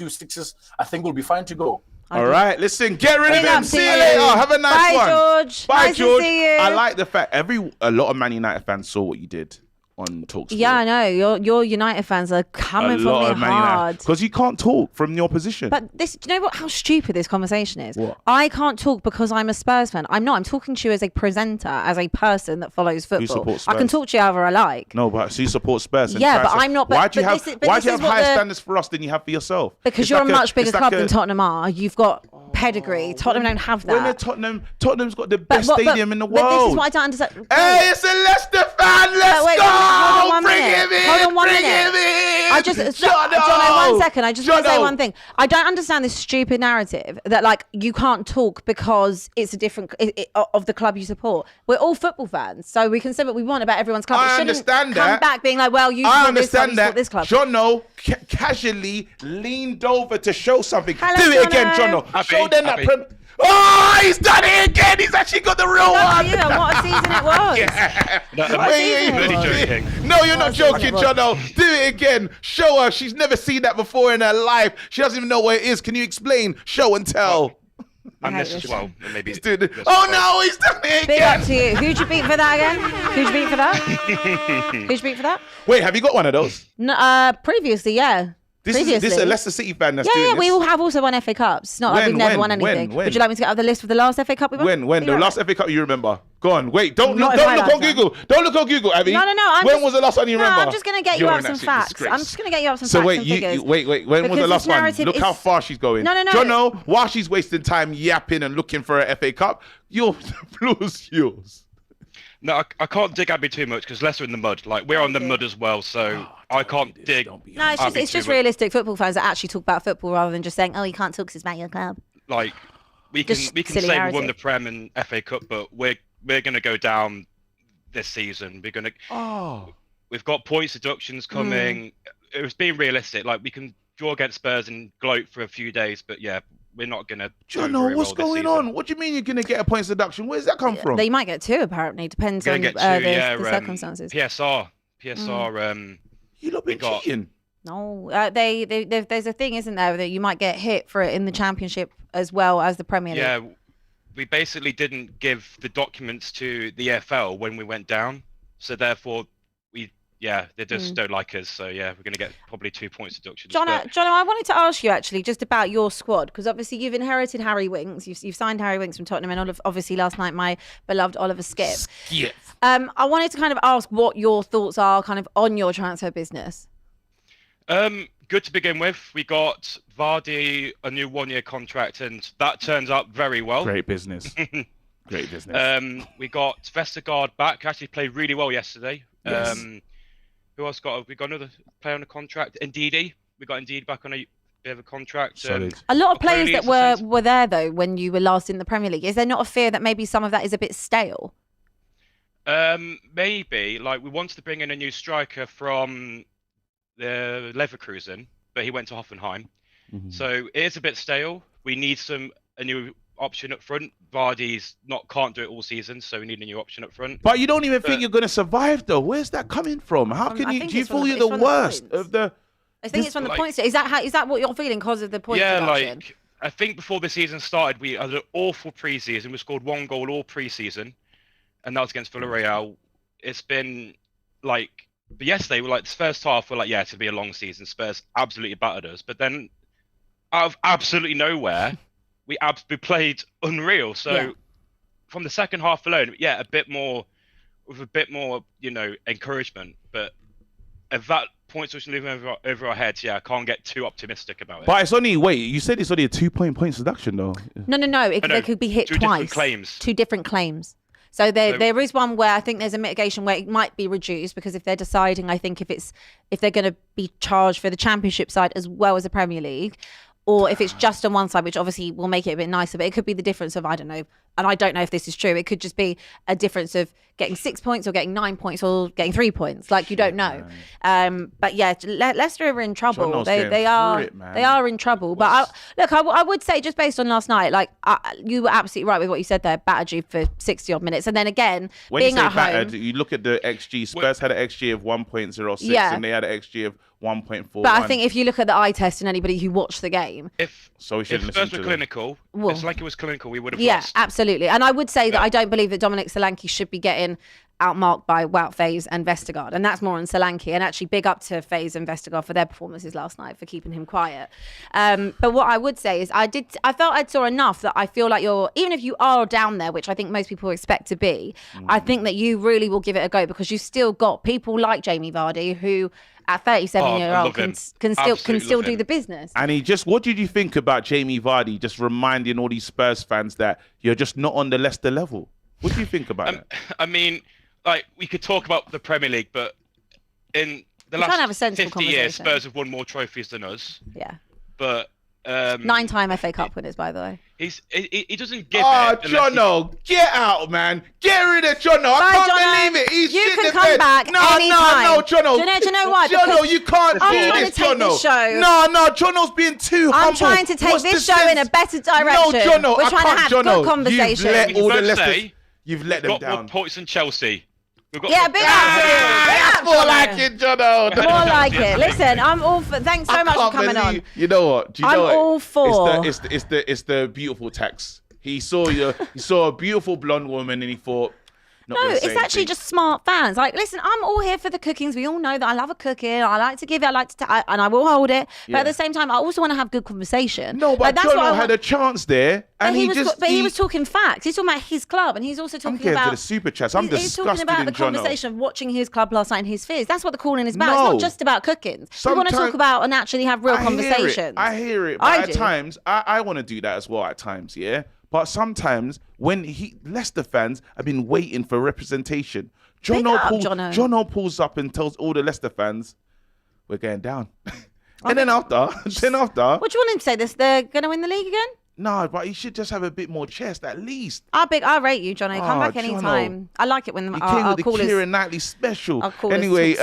sixes. I think we'll be fine to go. All right, listen, get rid of him. See you later. Have a nice one. George. Bye, nice George. To see you. I like the fact a lot of Man United fans saw what you did on TalkSport. Yeah, I know. Your United fans are coming for me hard. Because you can't talk from your position. But this, do you know how stupid this conversation is? What? I can't talk because I'm a Spurs fan. I'm not. I'm talking to you as a presenter, as a person that follows football. Who supports Spurs? I can talk to you however I like. No, but so you support Spurs. Yeah, but I'm not. Why do you have higher standards for us than you have for yourself? Because you're a much bigger club than Tottenham are. You've got pedigree. Tottenham don't have that. Tottenham's got the best stadium in the world. But this is what I don't understand. Hey, it's a Leicester fan. Let's go. Bring him in. Hold on 1 minute. Jono, 1 second. I just want to say one thing. I don't understand this stupid narrative that like you can't talk because it's a different of the club you support. We're all football fans, so we can say what we want about everyone's club. I understand that. Come back being like, well, you support this club, you support this club. Jono casually leaned over to show something. Hello, do it again, Jono. Show them that. Oh, he's done it again. He's actually got the real one. You and what a season it was. No, you're not joking, Jono. Do it again. Show her. She's never seen that before in her life. She doesn't even know what it is. Can you explain? Show and tell. I'm this well, maybe. Oh no, he's done it again. Big up to you. Who'd you beat for that again? Who'd you beat for that? Who'd you beat for that? Wait, have you got one of those? No, previously, yeah. This is a Leicester City fan that's doing this. Yeah, we all have also won FA Cups. It's not like we've never won anything. Would you like me to get out the list for the last FA Cup we won? When? The last FA Cup you remember? Go on, wait, don't look on Google. Don't look on Google, Abby. No. When was the last one you remember? I'm just going to get you up some facts. I'm just going to get you up some facts and figures. Wait, when was the last one? Look how far she's going. No. Jono, while she's wasting time yapping and looking for an FA Cup, the floor's yours. No, I can't dig Abby too much because Leicester in the mud. Like we're on the mud as well, so I can't dig. No, it's just realistic football fans that actually talk about football rather than just saying, "Oh, you can't talk because it's about your club." Like we can say we won the Prem and FA Cup, but we're going to go down this season. We're going to. We've got points deductions coming. It was being realistic. Like we can draw against Spurs and gloat for a few days, but yeah. We're not going to... Jono, what's going on? What do you mean you're going to get a points deduction? Where does that come from? They might get 2, apparently. Depends on the circumstances. PSR. You lot been cheating? No. There's a thing, isn't there, that you might get hit for it in the Championship as well as the Premier League. Yeah. We basically didn't give the documents to the EFL when we went down. So therefore... they just don't like us. So, yeah, we're going to get probably 2 points deductions. Jono, I wanted to ask you, actually, just about your squad, because obviously you've inherited Harry Winks. You've signed Harry Winks from Tottenham, and obviously last night, my beloved Oliver Skip. I wanted to kind of ask what your thoughts are kind of on your transfer business. Good to begin with. We got Vardy a new 1-year contract, and that turns out very well. Great business. Great business. We got Vestergaard back. Actually played really well yesterday. Yes. Who else got? We got another player on a contract. Ndidi. We got Ndidi back on a bit of a contract. Solid. A lot of players that were there though when you were last in the Premier League. Is there not a fear that maybe some of that is a bit stale? Maybe. Like we wanted to bring in a new striker from the Leverkusen, but he went to Hoffenheim. So it is a bit stale. We need a new option up front. Vardy's can't do it all season, so we need a new option up front. But you don't even think you're going to survive, though. Where's that coming from? How can you? Do you feel you're the worst of the? I think it's from the points. Is that what you're feeling because of the points? Yeah, deduction? like I think before the season started, we had an awful preseason. We scored 1 goal all preseason, and that was against Villarreal. It's been like, but yesterday we're like, this first half we're like, yeah, it's gonna be a long season. Spurs absolutely battered us, but then out of absolutely nowhere, we played unreal. So from the second half alone, yeah, a bit more, encouragement. But if that points which leave over our heads, yeah, I can't get too optimistic about it. But it's only, you said it's only a 2-point points deduction, though. No. They could be hit twice. Two different claims. So there is one where I think there's a mitigation where it might be reduced, because if they're deciding, I think if they're going to be charged for the Championship side as well as the Premier League, or if it's just on one side, which obviously will make it a bit nicer, but it could be the difference of, I don't know, and I don't know if this is true, it could just be a difference of getting 6 points or getting 9 points or getting 3 points. Like, you don't know. But yeah, Leicester are in trouble. They are in trouble. But I would say, just based on last night, like you were absolutely right with what you said there, battered you for 60 odd minutes. And then again, when being you say at battered, home, you look at the XG. Spurs had an XG of 1.06 and they had an XG of 1.41. But I think if you look at the eye test and anybody who watched the game, if Spurs were clinical, if Solanke was clinical, we would have lost. Yeah, absolutely. And I would say that I don't believe that Dominic Solanke should be getting outmarked by Wout Faes and Vestergaard, and that's more on Solanke. And actually, big up to Faes and Vestergaard for their performances last night, for keeping him quiet. But what I would say is, I felt I saw enough that I feel like even if you are down there, which I think most people expect to be, I think that you really will give it a go, because you've still got people like Jamie Vardy who, at 37-year-old, can still do the business. And what did you think about Jamie Vardy just reminding all these Spurs fans that you're just not on the Leicester level? What do you think about that? I mean, like, we could talk about the Premier League, but in the last 50 years, Spurs have won more trophies than us. Yeah. But 9-time FA Cup winners, by the way. He doesn't give it. Oh, Jono, get out, man. Get rid of Jono. I can't believe it. He's you in can the come bed. back anytime. No, Jono. Do you know why? Jono, you can't do I'm this, trying to take Jono. this show. No, Jono's being too humble. I'm trying to take this show in a better direction. No, Jono, we're trying to have good conversation. You've let them down. Got more points than Chelsea. Big up to you. That's more like it, Jono. More like it. Listen, I'm all for. Thanks so much for coming on. You know what? I'm all for. It's the beautiful tax. He saw a beautiful blonde woman and he thought. No, it's actually just smart fans. Like, listen, I'm all here for the cookings. We all know that I love a cooking. I like to give it. And I will hold it. But at the same time, I also want to have good conversation. No, but Jono had a chance there, and he was talking facts. He's talking about his club, and he's also talking about the super chats. I'm disgusted. He's talking about the conversation of watching his club last night and his fears. That's what the calling is about. It's not just about cooking. We want to talk about and actually have real conversations. I hear it. But at times, I want to do that as well. At times, yeah. But sometimes when Leicester fans have been waiting for representation, Jono pulls up and tells all the Leicester fans, "We're going down." And then after, what do you want him to say? They're going to win the league again? No, but he should just have a bit more chest, at least. I rate you, Jono. Come back anytime. I like it when our callers... the Kieran Knightley special. Anyway,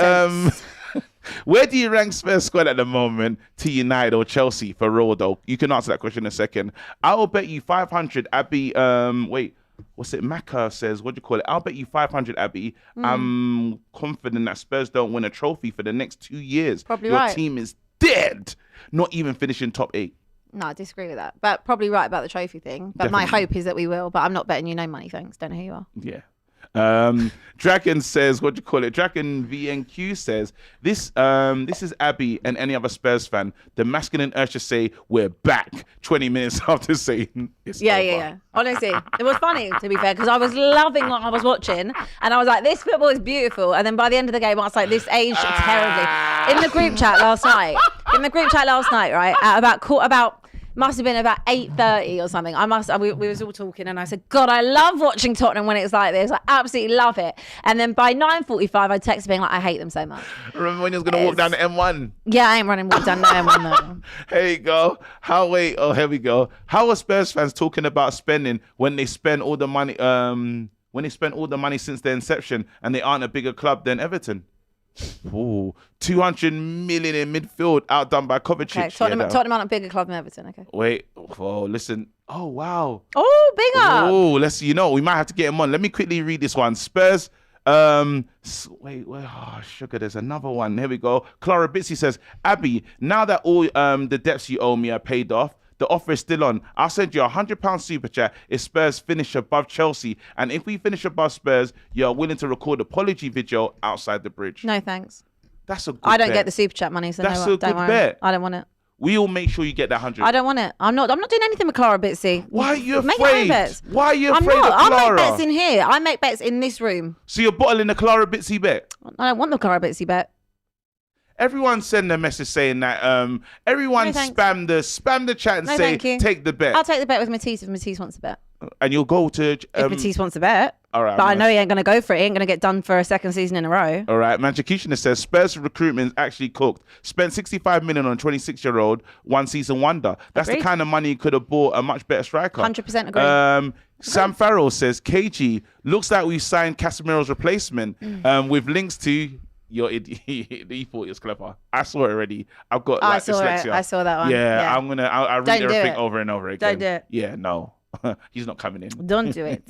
where do you rank Spurs squad at the moment to United or Chelsea for real, though? You can answer that question in a second. I will bet you 500, Abbi. Macca says, what do you call it? I'll bet you 500, Abbi. I'm confident that Spurs don't win a trophy for the next 2 years. Probably Your team is dead. Not even finishing top 8. No, I disagree with that. But probably right about the trophy thing. But my hope is that we will. But I'm not betting you no money, thanks. Don't know who you are. Yeah. Dragon says, what do you call it? Dragon VNQ says, this is Abbi and any other Spurs fan. The masculine urge to say, we're back 20 minutes after saying it's over. Yeah. Honestly, it was funny, to be fair, because I was loving what I was watching. And I was like, this football is beautiful. And then by the end of the game, I was like, this aged terribly. In the group chat last night, right, at about must have been about 8:30 or something. We was all talking and I said, God, I love watching Tottenham when it's like this. I absolutely love it. And then by 9:45, I texted being like, I hate them so much. Remember when you was going to walk down the M1? Yeah, I ain't walk down the M1 though. Here you go. Here we go. How are Spurs fans talking about spending when they spend all the money, since their inception and they aren't a bigger club than Everton? Ooh, 200 million in midfield, outdone by Kovacic. Okay, Tottenham aren't a bigger club than Everton. Okay. Wait. Oh, listen. Oh, wow. Oh, big up. Oh, let's see. We might have to get him on. Let me quickly read this one. Spurs. Wait. Oh, sugar. There's another one. Here we go. Klara Bitsy says, Abbi, now that all the debts you owe me are paid off, the offer is still on. I'll send you £100 super chat if Spurs finish above Chelsea. And if we finish above Spurs, you're willing to record apology video outside the bridge. No, thanks. That's a good I don't bet. get the super chat money, so that's no, a good don't worry. bet. I don't want it. We'll make sure you get that 100. I don't want it. I'm not doing anything with Klara Bitsy. Why are you afraid? Make your own bets. Why are you I'm afraid not. of I Klara? make bets in here. I make bets in this room. So you're bottling the Klara Bitsy bet? I don't want the Klara Bitsy bet. Everyone send a message saying that everyone spam the chat and say take the bet. I'll take the bet with Matisse if Matisse wants a bet. And you'll go to if Matisse wants a bet. All right, but I know he ain't gonna go for it. He ain't gonna get done for a second season in a row. All right, Manchikushina says Spurs recruitment is actually cooked. Spent 65 million on a 26-year-old one season wonder. That's the kind of money you could have bought a much better striker. 100% agree. Sam Farrell says KG looks like we signed Casemiro's replacement with links to. Your idiot. He thought it was clever. I saw it already. I've got dyslexia. I saw that one. Yeah. I'll read everything over and over again. Don't do it. Yeah, no. He's not coming in. Don't do it.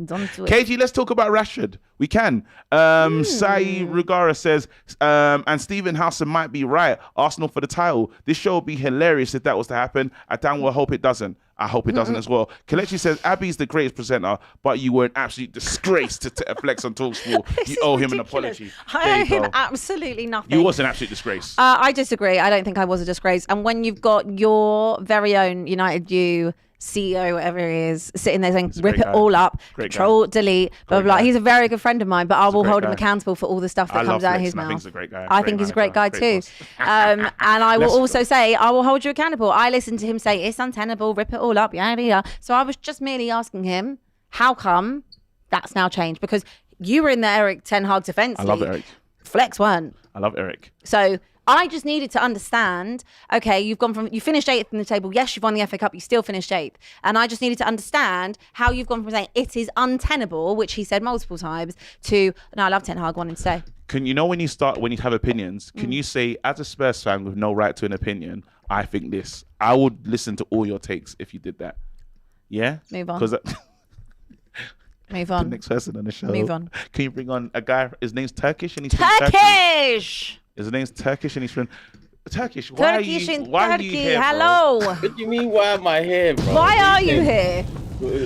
Don't do it. KG, let's talk about Rashford. We can. Sai Rugara says, and Stephen Housen might be right. Arsenal for the title. This show would be hilarious if that was to happen. I damn well hope it doesn't. I hope it doesn't as well. Kelechi says, Abby's the greatest presenter, but you were an absolute disgrace to flex on TalkSport. You owe him an apology. I owe him absolutely nothing. You was an absolute disgrace. I disagree. I don't think I was a disgrace. And when you've got your very own United U CEO, whatever he is, sitting there saying, rip it all up, control, delete, blah, blah, blah. He's a very good friend of mine, but I will hold him accountable for all the stuff that comes out of his mouth. I think he's a great guy. I think he's a great guy too. And I will also say, I will hold you accountable. I listened to him say, it's untenable, rip it all up, yada, yada. So I was just merely asking him, how come that's now changed? Because you were in the Eric Ten Hag defense league. I love Eric. Flex weren't. I love Eric. So I just needed to understand, okay, you finished 8th in the table. Yes, you've won the FA Cup. You still finished 8th. And I just needed to understand how you've gone from saying it is untenable, which he said multiple times, to, no, I love Ten Hag, wanting to say. Can you know when you have opinions, can you say, as a Spurs fan with no right to an opinion, I think this. I would listen to all your takes if you did that. Yeah? Move on. Move The on. next person on the show. Move on. Can you bring on a guy, his name's Turkish and he's from Turkish! His name's Turkish and he's from Turkish. Why are you here, hello. What do you mean, why am I here, bro? Why are you here?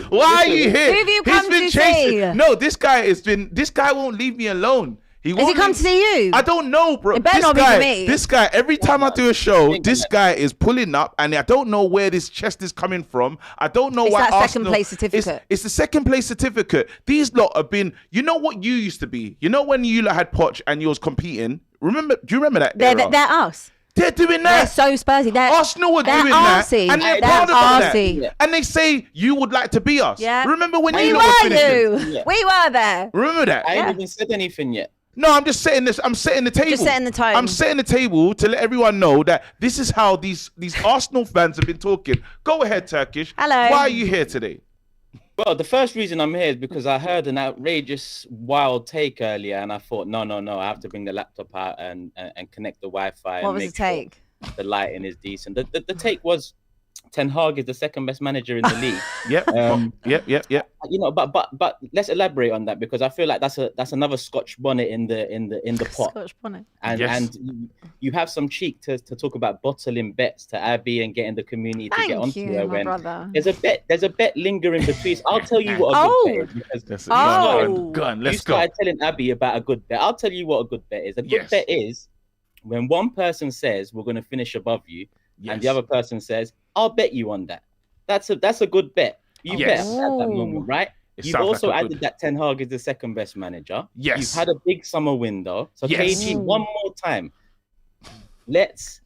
Why are you here? Who have you come to see? No, this guy won't leave me alone. Has he come to see you? I don't know, bro. It better not be for me. This guy, every time I do a show, this guy is pulling up, and I don't know where this chest is coming from. I don't know why Arsenal. It's that second place certificate. It's the second place certificate. These lot have been. You know what you used to be. You know when you lot had Poch and you was competing. Do you remember that? They're us. They're doing that. They're so Spursy. Arsenal were doing that, and they're proud of that. And they say you would like to be us. Yeah. Remember when we you were finishing? Yeah. We were there. Remember that? I ain't even said anything yet. No, I'm just setting this. I'm setting the table. Just setting the tone. I'm setting the table to let everyone know that this is how these Arsenal fans have been talking. Go ahead, Turkish. Hello. Why are you here today? Well, the first reason I'm here is because I heard an outrageous, wild take earlier, and I thought, no, I have to bring the laptop out and connect the Wi-Fi. What was the take? Sure the lighting is decent. The take was, Ten Hag is the second best manager in the league. Yep. You know, but let's elaborate on that, because I feel like that's another Scotch bonnet in the pot. Scotch bonnet. And you have some cheek to talk about bottling bets to Abbi and getting the community to get onto her when brother. there's a bet lingering between. I'll tell you what a good bet is, because Go on, let's go. You started telling Abbi about a good bet. I'll tell you what a good bet is. A good bet is when one person says we're going to finish above you, and the other person says, I'll bet you on that. That's a good bet. You bet at that moment, right? You've also added that Ten Hag is the second best manager. Yes. You've had a big summer window. So KG, one more time. Let's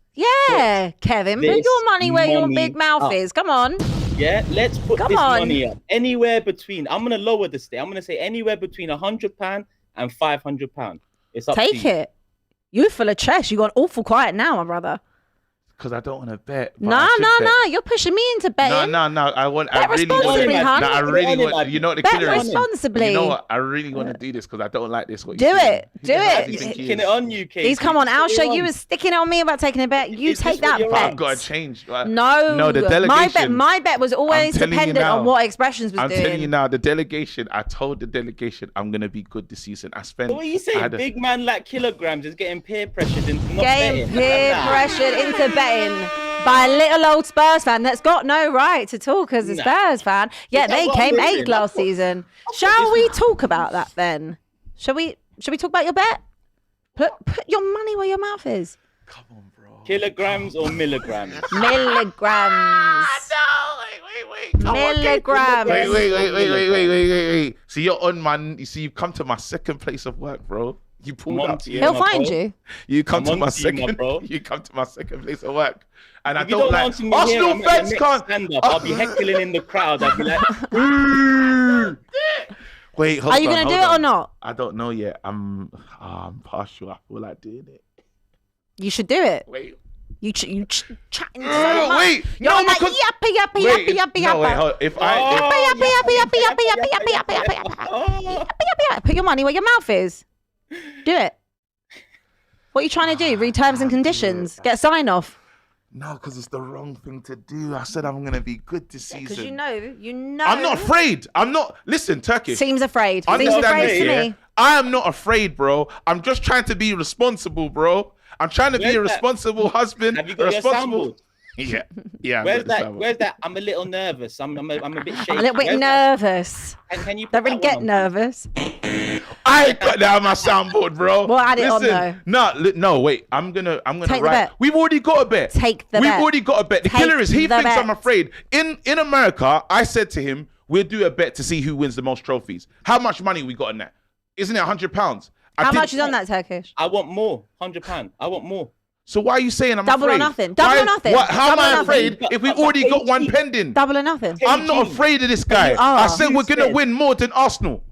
Kevin, put your money where your big mouth is. Come on. Yeah, let's put this money up. Anywhere between, I'm gonna lower the stake. I'm gonna say anywhere between £100 and £500. It's up to you. Take it. You're full of chest. You got awful quiet now, my brother. Because I don't want to bet. No. You're pushing me into betting. No. I really want. You know what the killer is? Responsibly. You know what? I really want to do this because I don't like this. Do it. He's sticking it on you, Kate. He's come on. I'll show you. Was sticking on me about taking a bet. You take that bet. I've got to change. No, the delegation. My bet was always dependent on what Expressions was doing. I'm telling you now, the delegation. I told the delegation I'm gonna be good this season. I spent. What are you saying? Big man like kilograms is getting peer pressured into not getting betting. Peer pressured into betting by a little old Spurs fan that's got no right to talk as a Spurs fan. Yeah, they came 8th last season. Shall we talk about that then? Shall we talk about your bet? Put your money where your mouth is. Come on, bro. Kilograms or milligrams? Milligrams. Wait. Milligrams. Wait. So you're on you've come to my second place of work, bro. You pulled up. He'll find you. You come to my second. You come to my second place of work, and I don't like Arsenal fans can't stand up. I'll be heckling in the crowd. I'll be like, wait, hold on. Are you gonna do it or not? I don't know yet. I'm partial. I feel like doing it. You should do it. Wait. You chatting so much. Wait, you're like yappy. Put your money where your mouth is. Do it. What are you trying to do? Read terms and conditions. Get a sign off. No, because it's the wrong thing to do. I said I'm gonna be good this season. Because you know. I'm not afraid. Listen, Turkish. Seems afraid. Understand Seems afraid this, to me. I am not afraid, bro. I'm just trying to be responsible, bro. I'm trying to be a responsible husband. Have you got your soundboard? Yeah. Where's that? I'm a little nervous. I'm a bit shaky. I'm a little bit nervous. Can you don't really get nervous? I ain't got that on my soundboard, bro. Well, add it on though. No, wait. I'm gonna take write. The bet. We've already got a bet. Take the bet. We've already got a bet. The killer is he thinks I'm afraid. In America, I said to him, we'll do a bet to see who wins the most trophies. How much money we got in that? Isn't it £100? How much is on that, Turkish? I want more. £100. I want more. So why are you saying I'm double afraid? Or nothing? Double or nothing? How am I afraid if we already got one pending? Double or nothing? I'm not afraid of this guy. I said we're going to win more than Arsenal.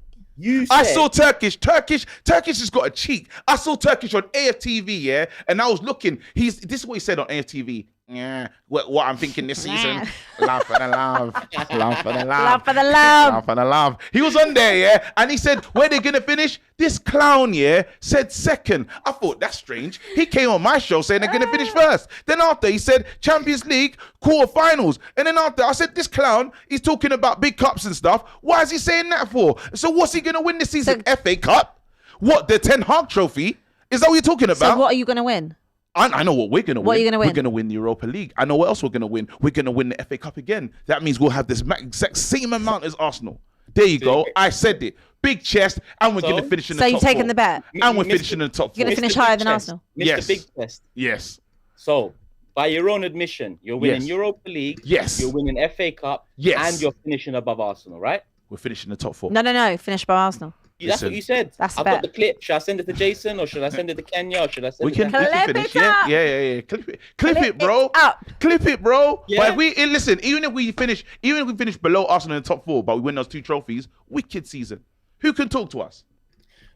I saw Turkish has got a cheek. I saw Turkish on AFTV, yeah, and I was looking. This is what he said on AFTV. Yeah, what I'm thinking this season. Love for the love. Love for the love. Love for the love. Love for the love. He was on there, yeah, and he said, where they gonna finish? This clown, yeah, said second. I thought, that's strange. He came on my show saying they're gonna finish first. Then after, he said Champions League quarterfinals. And then after, I said, this clown, he's talking about big cups and stuff. Why is he saying that for? So what's he gonna win this season? FA Cup? What, the Ten Hag Trophy? Is that what you're talking about? So what are you gonna win? I know what we're going to win. What are you going to win? We're going to win the Europa League. I know what else we're going to win. We're going to win the FA Cup again. That means we'll have this exact same amount as Arsenal. There you go. I said it. Big chest, and we're going to finish in the top 4. So you're taking the bet? And we're finishing in the top 4. You're going to finish higher than Arsenal? Yes. Mr. Big Chest. Yes. So, by your own admission, you're winning Europa League. Yes. You're winning FA Cup. Yes. And you're finishing above Arsenal, right? We're finishing in the top 4. No. Finish above Arsenal. That's what you said. That's I've got the clip. Should I send it to Jason or should I send it to Kenya or should I send it to we can finish. Yeah. Clip it, bro. Clip it, bro. Yeah. But listen, even if we finish below Arsenal in the top 4, but we win those 2 trophies, wicked season. Who can talk to us?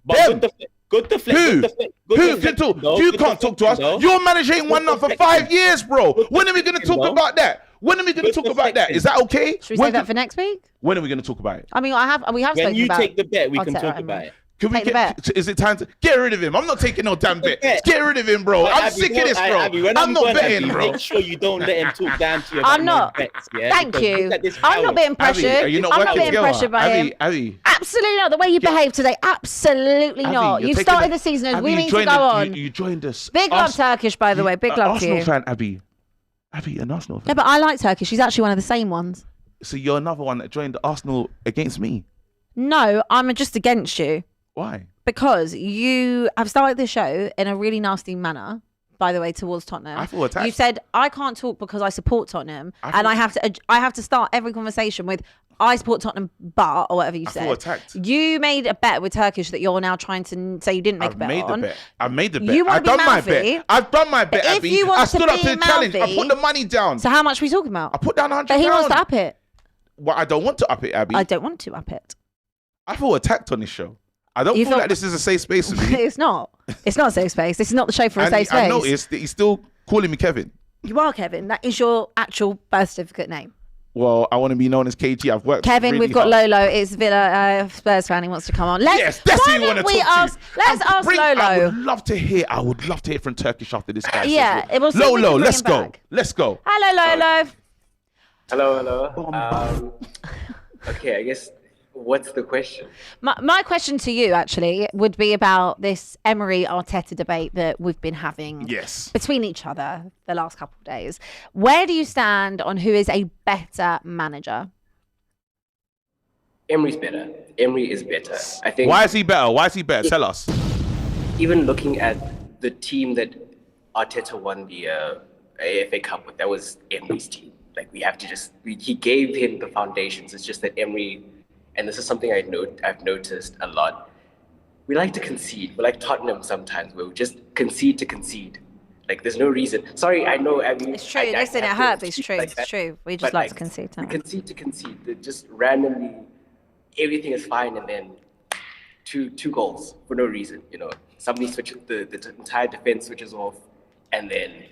But good deflect. Who can talk? You can't talk to us. Your manager ain't won that for 5 years, bro. When are we going to talk about that? When are we going to talk about that? Is that okay? Should we save that for next week? When are we going to talk about it? I mean, we have spoken about it. When you take the bet, we can talk about it. Can we Take the bet. Is it time to get rid of him? I'm not taking no damn bet. Get rid of him, bro. I'm sick of this, bro. I'm not betting, bro. Make sure you don't let him talk down to you. I'm not. Bets, yeah? Thank you. I'm not being pressured. I'm not being pressured by him. Abby. Absolutely not. The way you behave today, absolutely not. You started the season as we mean to go on. You joined us. Big love Turkish, by the way. Big love to you. Arsenal fan, Abby. Abby, an Arsenal fan. Yeah, but I like Turkish. She's actually one of the same ones. So you're another one that joined Arsenal against me? No, I'm just against you. Why? Because you have started the show in a really nasty manner, by the way, towards Tottenham. I feel attacked. You said I can't talk because I support Tottenham, and I have to start every conversation with I support Tottenham, but or whatever you said. I feel attacked. You made a bet with Turkish that you're now trying to say you didn't make a bet on. I made the bet. I've done my bet. I've done my bet, Abby. If you want I stood up to the challenge. mouthy, I put the money down. So how much are we talking about? I put down £100. But he wants to up it. Well, I don't want to up it, Abby. I don't want to up it. I feel attacked on this show. I don't feel like this is a safe space for me. It's not. It's not a safe space. This is not the show for a safe space. I noticed that he's still calling me Kevin. You are Kevin. That is your actual birth certificate name. Well, I want to be known as KG. I've worked Kevin, really we've got hard. Lolo. It's Villa Spurs fan. He wants to come on. Yes, that's who you want to talk to. Let's ask Lolo. I would love to hear from Turkish after this guy. Yeah, it was Lolo, let's go. Let's go. Hello, Lolo. Hello. Okay, I guess what's the question? My question to you actually would be about this Emery-Arteta debate that we've been having between each other the last couple of days. Where do you stand on who is a better manager? Emery's better. Emery is better. I think. Why is he better? Tell us. Even looking at the team that Arteta won the FA Cup with, that was Emery's team. Like he gave him the foundations. It's just that Emery, and this is something I've noticed a lot. We like to concede. We're like Tottenham sometimes, where we just concede to concede. Like there's no reason. Sorry, I know. I mean, it's true. Listen, it hurts. It's true. It's true. We just like to concede. We concede to concede. They're just randomly, everything is fine, and then two goals for no reason. You know, somebody switches the entire defense switches off, and then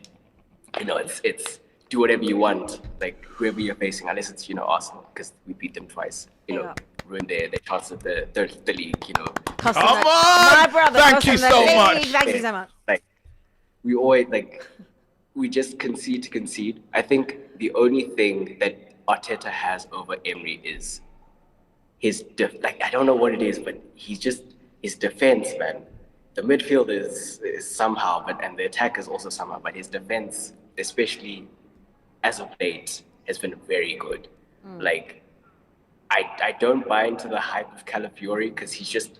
it's do whatever you want, like whoever you're facing, unless it's Arsenal, because we beat them twice. Ruin their chance at the league. Come on, my brother. Thank you so much. Thank you so much. Like we always we just concede to concede. I think the only thing that Arteta has over Emery is his I don't know what it is, but he's just his defense, man. The midfield is somehow, and the attack is also somehow, but his defense, especially as of late, has been very good. Like, I don't buy into the hype of Calafiori because he's just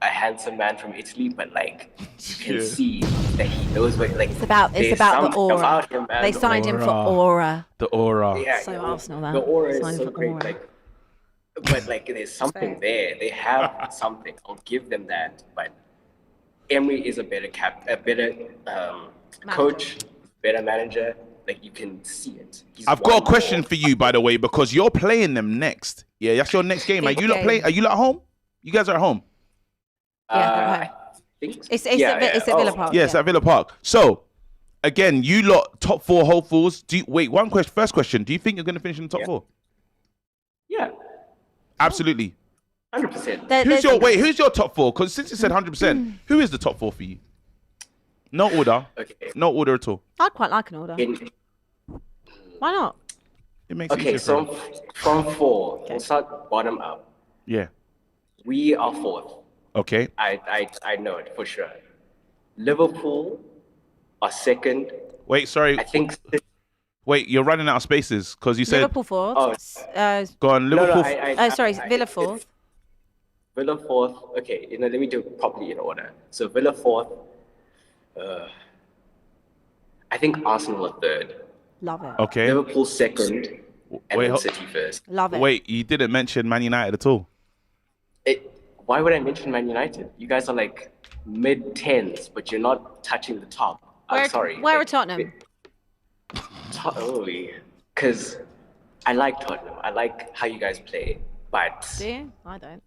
a handsome man from Italy, but you can see that he knows what it's about the aura. About him, man. They signed him for aura. The aura. Yeah, so Arsenal, that. The aura is so great. But there's something there. They have something. I'll give them that. But Emery is a better coach, better manager. Like you can see it. I've got a question for you, by the way, because you're playing them next. Yeah, that's your next game. Are you not playing? Are you at home? You guys are at home. Yeah, it's at Villa Park. Yes, at Villa Park. So, again, you lot top 4 hopefuls. First question. Do you think you're going to finish in the top 4? Yeah. Absolutely. 100%. Who's your top 4? Because since you said 100%, who is the top 4 for you? No order. Okay. No order at all. I'd quite like an order. Why not? It makes okay, so from 4, we'll start bottom up. Yeah. We are 4th. Okay. I know it for sure. Liverpool are 2nd. Wait, sorry. I think. Wait, you're running out of spaces because you said Liverpool 4th. Go on, Liverpool. Villa 4th. Villa 4th. Okay, let me do it properly in order. So Villa 4th. I think Arsenal are 3rd. Love it. Okay. Liverpool 2nd. And then City 1st. Love it. Wait, you didn't mention Man United at all. Why would I mention Man United? You guys are mid-10s, but you're not touching the top. I'm sorry. Where are Tottenham? Because I like Tottenham. I like how you guys play, but... Do you? I don't.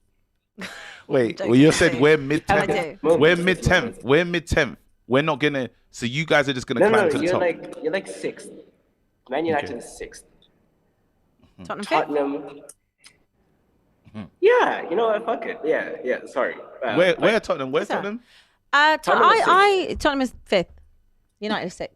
Wait, you said we're mid-10th. I do. We're mid-10th. We're mid-10th. We're not going to... So you guys are just going to climb to the top. You're 6th. Man United is 6th. Tottenham 5th? Tottenham... Yeah, you know what? Fuck it. Yeah. Sorry. Where Tottenham? Where's Tottenham? Tottenham is 5th. United is 6th.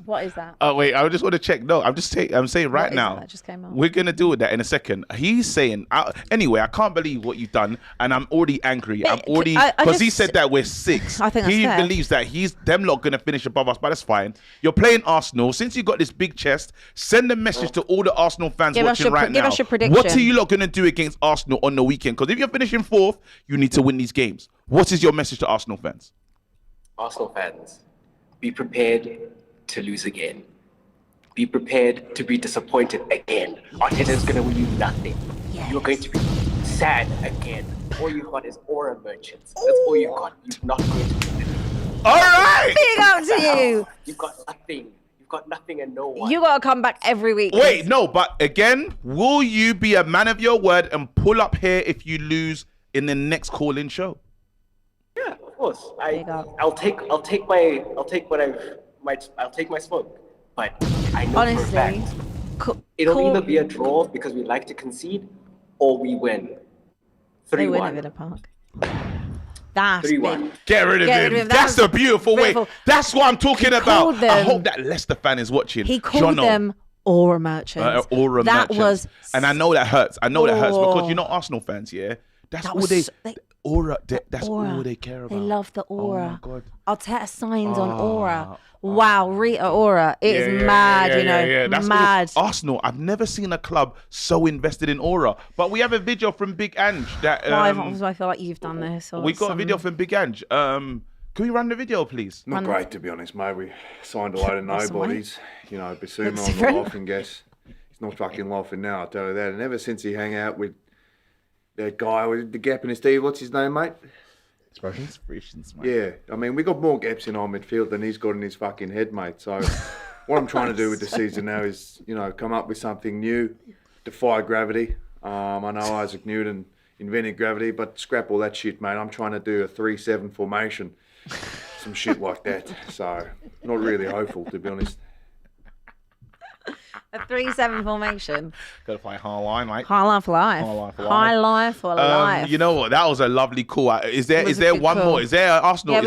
What is that? Oh wait, I just want to check. No, I'm saying right now. That just came up? We're gonna deal with that in a second. He's saying anyway. I can't believe what you've done, and I'm already angry. But I'm already because he said that we're 6th. I think that's he fair. believes that them lot gonna finish above us, but that's fine. You're playing Arsenal. Since you got this big chest, send a message to all the Arsenal fans watching right now. Give us your prediction. What are you lot gonna do against Arsenal on the weekend? Because if you're finishing 4th, you need to win these games. What is your message to Arsenal fans? Arsenal fans, be prepared to lose again. Be prepared to be disappointed again. Arteta's going to win you nothing. Yes. You're going to be sad again. All you got is aura merchants. That's all you got. You're not going to win anything. All right. Big up to you. You've got nothing. You've got nothing and no one. You got to come back every week. Wait, no, but again, will you be a man of your word and pull up here if you lose in the next call-in show? Yeah, of course. I'll take my smoke. But I know honestly, for a fact it'll either be a draw because we like to concede, or we win. 3-1. They win at Villa Park. That's 3-1. Get rid of him. That's a beautiful way. That's what I'm talking about. I hope that Leicester fan is watching. He called them aura merchants. Aura that merchants. And I know that hurts. That hurts because you know Arsenal fans, yeah. That's all they aura. That's all they care about. They love the aura. Oh my God. Arteta signs on aura. Wow, Rita aura. It is mad, That's mad. Arsenal, I've never seen a club so invested in aura. But we have a video from Big Ange that I feel like you've done this. We got a video from Big Ange. Can we run the video, please? Not great, to be honest, mate. We signed a load of nobodies. You know, Basuma on the laughing gas. He's not fucking laughing now, I'll tell you that. And ever since he hung out with that guy with the gap in his teeth, what's his name, mate? Inspirations, mate. Yeah, I mean, we got more gaps in our midfield than he's got in his fucking head, mate. So what I'm trying to do with the season now is, come up with something new, defy gravity. I know Isaac Newton invented gravity, but scrap all that shit, mate. I'm trying to do a 3-7 formation, some shit like that. So not really hopeful, to be honest. A 3-7 formation. Gotta play high line, mate. High line for life. High line for life. You know what? That was a lovely call. Is there one more? Is there Arsenal? Yeah,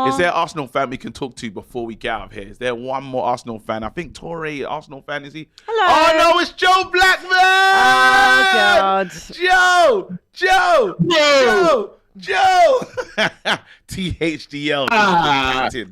is there Arsenal fan we can talk to before we get out of here? Is there one more Arsenal fan? I think Torre, Arsenal fan, is he? Hello. Oh no, it's Joe Blackman! Oh God. Joe! THDL.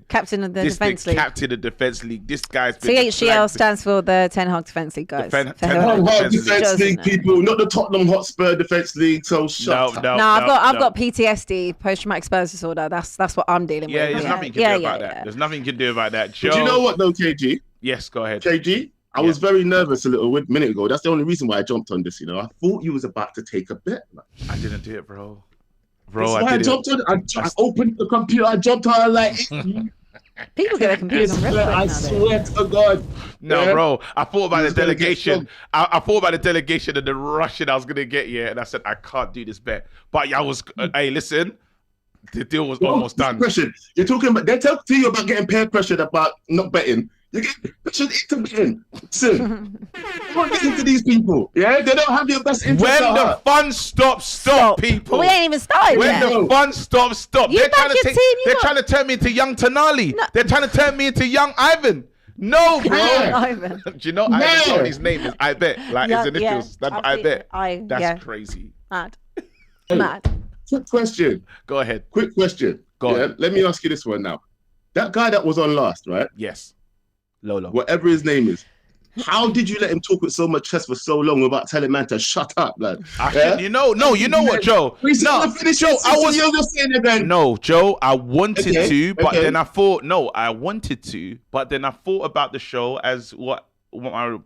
Captain of the Defence League. Captain of the Defence League. This guy's been THDL stands for the Ten Hag Defence League, guys. Ten Hag Defence League, people, not the Tottenham Hotspur Defence League. So shut up. No, I've got PTSD, post-traumatic Spurs disorder. That's what I'm dealing with. There's nothing you can do about that. There's nothing you can do about that. Joe. But you know what though, KG? Yes, go ahead. KG, I was very nervous a minute ago. That's the only reason why I jumped on this. I thought you was about to take a bet. I didn't do it, bro. I jumped on. I opened the computer. I jumped on like. People get their computers on real I swear to God. No, bro. I thought about the delegation. I thought about the delegation and the rushing I was gonna get here, and I said I can't do this bet. But I was. Hey, listen. The deal was almost done. You're talking about. They tell you about getting peer pressured about not betting. You get pressured into betting. Listen, don't listen to these people. Yeah, they don't have your best interest. When the fun stops, people. We ain't even started yet. When the fun stops, They're trying to turn me into young Tonali. No. They're trying to turn me into young Ivan. No, bro. Ivan. Do you know Ivan? His name is I bet. Like his initials. I bet. That's crazy. Mad. Quick question. Go ahead. Quick question. Go on. Let me ask you this one now. That guy that was on last, right? Yes. Lolo. Whatever his name is. How did you let him talk with so much chest for so long without telling man to shut up, lad? You know what, Joe? Joe, I wanted to, but then I thought, but then I thought about the show as what my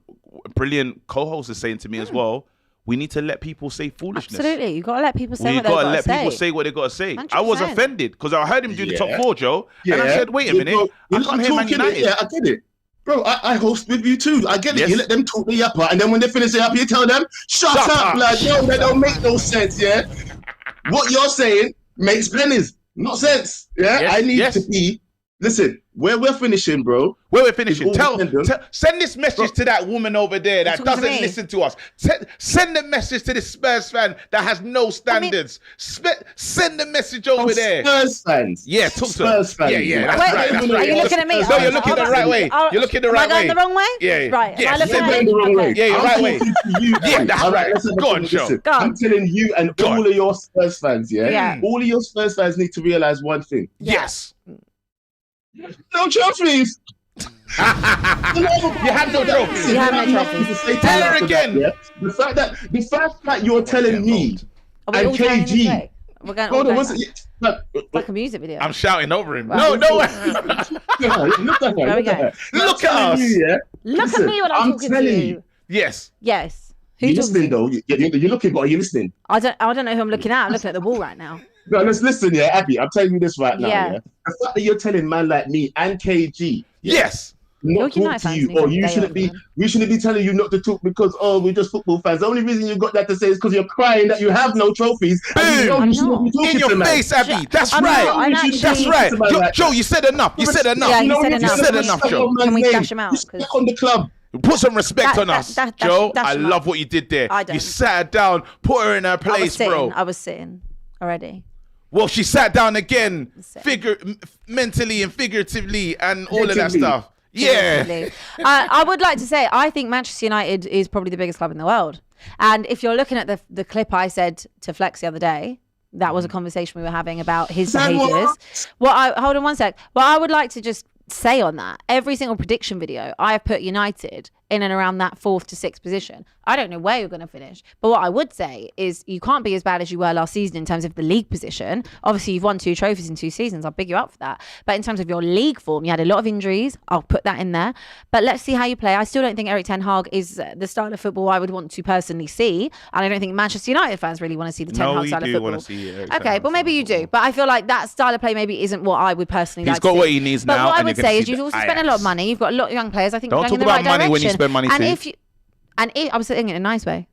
brilliant co-host is saying to me as well. We need to let people say foolishness. Absolutely. You got to let people say what they got to say. Let people say what they got to say. 100%. I was offended because I heard him do the top four, Joe. And I said, wait a minute. I can't hear Man United. Yeah, I get it. Bro, I host with you too. I get it. Yes. You let them talk the yapper, and then when they finish the yapper, you tell them, shut up, lad. No, that don't make no sense, yeah? What you're saying makes pennies, not sense, yeah? Yes. I need to be... Listen, where we're finishing, bro. Where we're finishing. Send this message to that woman over there that doesn't listen to us. Send the message to this Spurs fan that has no standards. Send the message over there. Spurs fans. Yeah, talk to Spurs fans. Yeah, that's right. Are you looking at me? No, you're looking the right way. You're looking the right way. Am I going the wrong way? Yeah. Right. Yeah. Am I looking at the wrong way? Yeah, you're right way. Yeah, that's right. Go on, Joe. I'm telling you and all of your Spurs fans, yeah? All of your Spurs fans need to realize one thing. Yes. No trophies. You had no trophies. You have no trophies. Tell her again. The fact that you're telling me and KG. We're going hold on, like a music video. I'm shouting over him. Right. No way. Look at her. Look at us. Look at me when I'm talking to you. Yes. You're listening though. You're looking, but are you listening? I don't know who I'm looking at. I'm looking at the wall right now. No, let's listen, Abby. I'm telling you this right now. Yeah. The fact that you're telling man like me and KG, not talk to you, or we shouldn't be telling you not to talk because we're just football fans. The only reason you got that to say is because you're crying that you have no trophies. Boom! In your face, Abby. That's right. That's right. Joe, you said enough. You said enough. Yeah, you said enough, Joe. Can we dash him out? On the club. Put some respect on us, Joe. I love what you did there. You sat her down, put her in her place, bro. I was sitting already. Well, she sat down again, mentally and figuratively, and all of that stuff. Yeah. I would like to say, I think Manchester United is probably the biggest club in the world. And if you're looking at the clip I said to Flex the other day, that was a conversation we were having about his behaviours. Hold on one sec. Well, I would like to just say on that, every single prediction video, I have put United in and around that 4th to 6th position. I don't know where you're going to finish, but what I would say is you can't be as bad as you were last season in terms of the league position. Obviously, you've won 2 trophies in 2 seasons. I'll big you up for that. But in terms of your league form, you had a lot of injuries. I'll put that in there. But let's see how you play. I still don't think Erik ten Hag is the style of football I would want to personally see. And I don't think Manchester United fans really want to see the ten Hag style of football. Okay, well, maybe you do. But I feel like that style of play maybe isn't what I would personally like to see. He's got what he needs now. But what I would say is you've also spent a lot of money. You've got a lot of young players. I think don't going talk in the about right money direction. when you spend money too. And I was saying it in a nice way.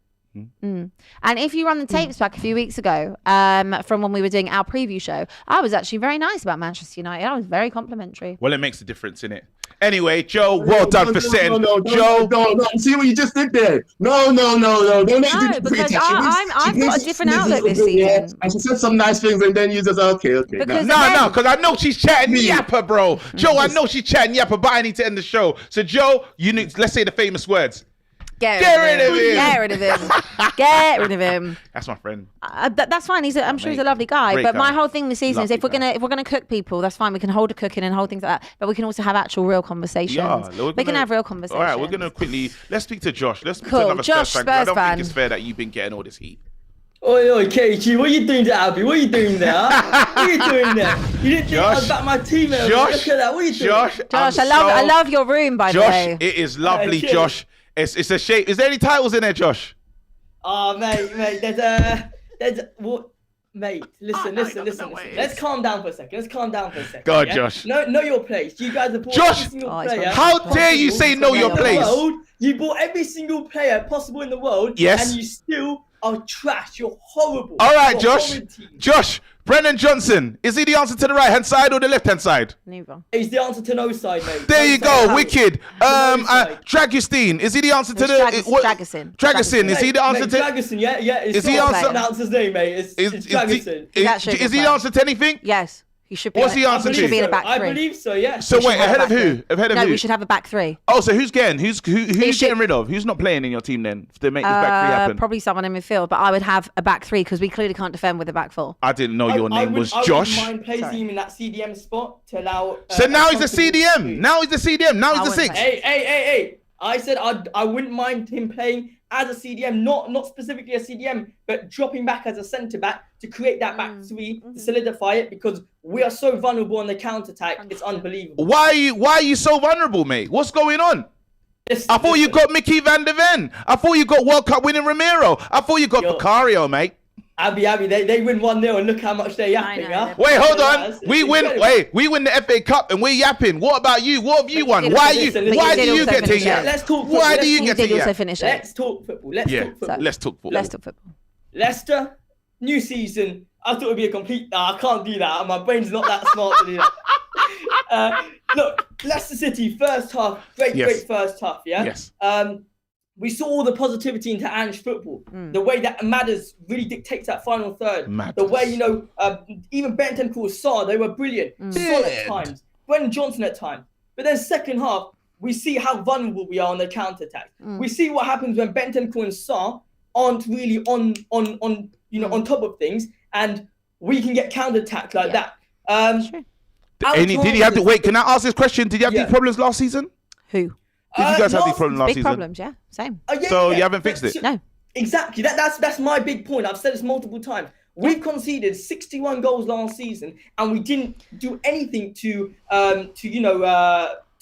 And if you run the tapes back a few weeks ago from when we were doing our preview show, I was actually very nice about Manchester United. I was very complimentary. Well, it makes a difference, innit? Anyway, Joe, well done for setting. Joe, no. See what you just did there? No. No, because I've got a different outlook this season. Yeah. And she said some nice things, and then you just okay. No, because I know she's chatting yapper, bro. Joe, I know she's chatting yapper, but I need to end the show. So, Joe, you need. Let's say the famous words. Get rid of him. Get rid of him. That's my friend. That's fine. I'm sure he's a lovely guy. But my whole thing this season is if we're gonna cook people, that's fine. We can hold a cooking and hold things like that. But we can also have actual real conversations. Yeah, we can have real conversations. All right, we're gonna quickly let's speak to Josh. Let's speak to another Josh, Spurs fan. I don't think it's fair that you've been getting all this heat. Oi, KG, what are you doing to Abby? What are you doing there? What are you doing there? You didn't think I was back my teammate. Look at that. What are you doing? Josh, I love your room, by the way. Josh, it is lovely, Josh. It's a shame. Is there any titles in there, Josh? Oh, mate, there's what? Mate, listen. Let's calm down for a second. Go on, Josh. Know your place. You guys have bought every single player. How dare you say know your place? You bought every single player possible in the world. Yes. And you still are trash. You're horrible. All right, Josh. Brennan Johnson, is he the answer to the right-hand side or the left-hand side? Neither. He's the answer to no side, mate. There you go, wicked. Dragustin, is he the answer to the... Dragusin, is he the answer to... Dragusin, yeah. Is he announce his name, mate. It's Dragusin. Is he the answer to anything? Yes. He should be. What's the answer to? He should be in a back 3. I believe so, yeah. So wait, ahead of who? No, we should have a back 3. Oh, so who's getting? Who's getting rid of? Who's not playing in your team then to make this back 3 happen? Probably someone in midfield, but I would have a back 3 because we clearly can't defend with a back 4. I didn't know your name was Josh. I wouldn't mind placing him in that CDM spot to allow. So now he's a CDM. Now he's the 6. Hey! I said I wouldn't mind him playing as a CDM, not specifically a CDM, but dropping back as a centre back to create that back 3 to solidify it because we are so vulnerable on the counter attack. It's unbelievable. Why are you so vulnerable, mate? What's going on? I thought you got Micky van der Ven. I thought you got World Cup winning Romero. I thought you got Vicario, mate. Abby, they win 1-0 and look how much they're yapping. Wait, hold on. We win the FA Cup and we're yapping. What about you? What have you won? Why do you get to yap? Let's talk football. Why do you get to yap? Let's talk football. Let's talk football. Leicester, new season. I thought it would be a complete... I can't do that. My brain's not that smart to do that. Look, Leicester City, first half, great first half, yeah? Yes. We saw all the positivity into Ange football. The way that Madders really dictates that final third. The way, even Bentancur, Sarr, they were brilliant. Son at times, Brendan Johnson at times. But then second half, we see how vulnerable we are on the counter-attack. We see what happens when Bentancur and Sarr aren't really on top of things, and we can get counter-attacked like that. Did he have to wait? Can I ask this question? Did you have these problems last season? Who? Did you guys have these problems last season? Big problems, yeah. Same. You haven't fixed it? No. Exactly. That's my big point. I've said this multiple times. We've conceded 61 goals last season, and we didn't do anything to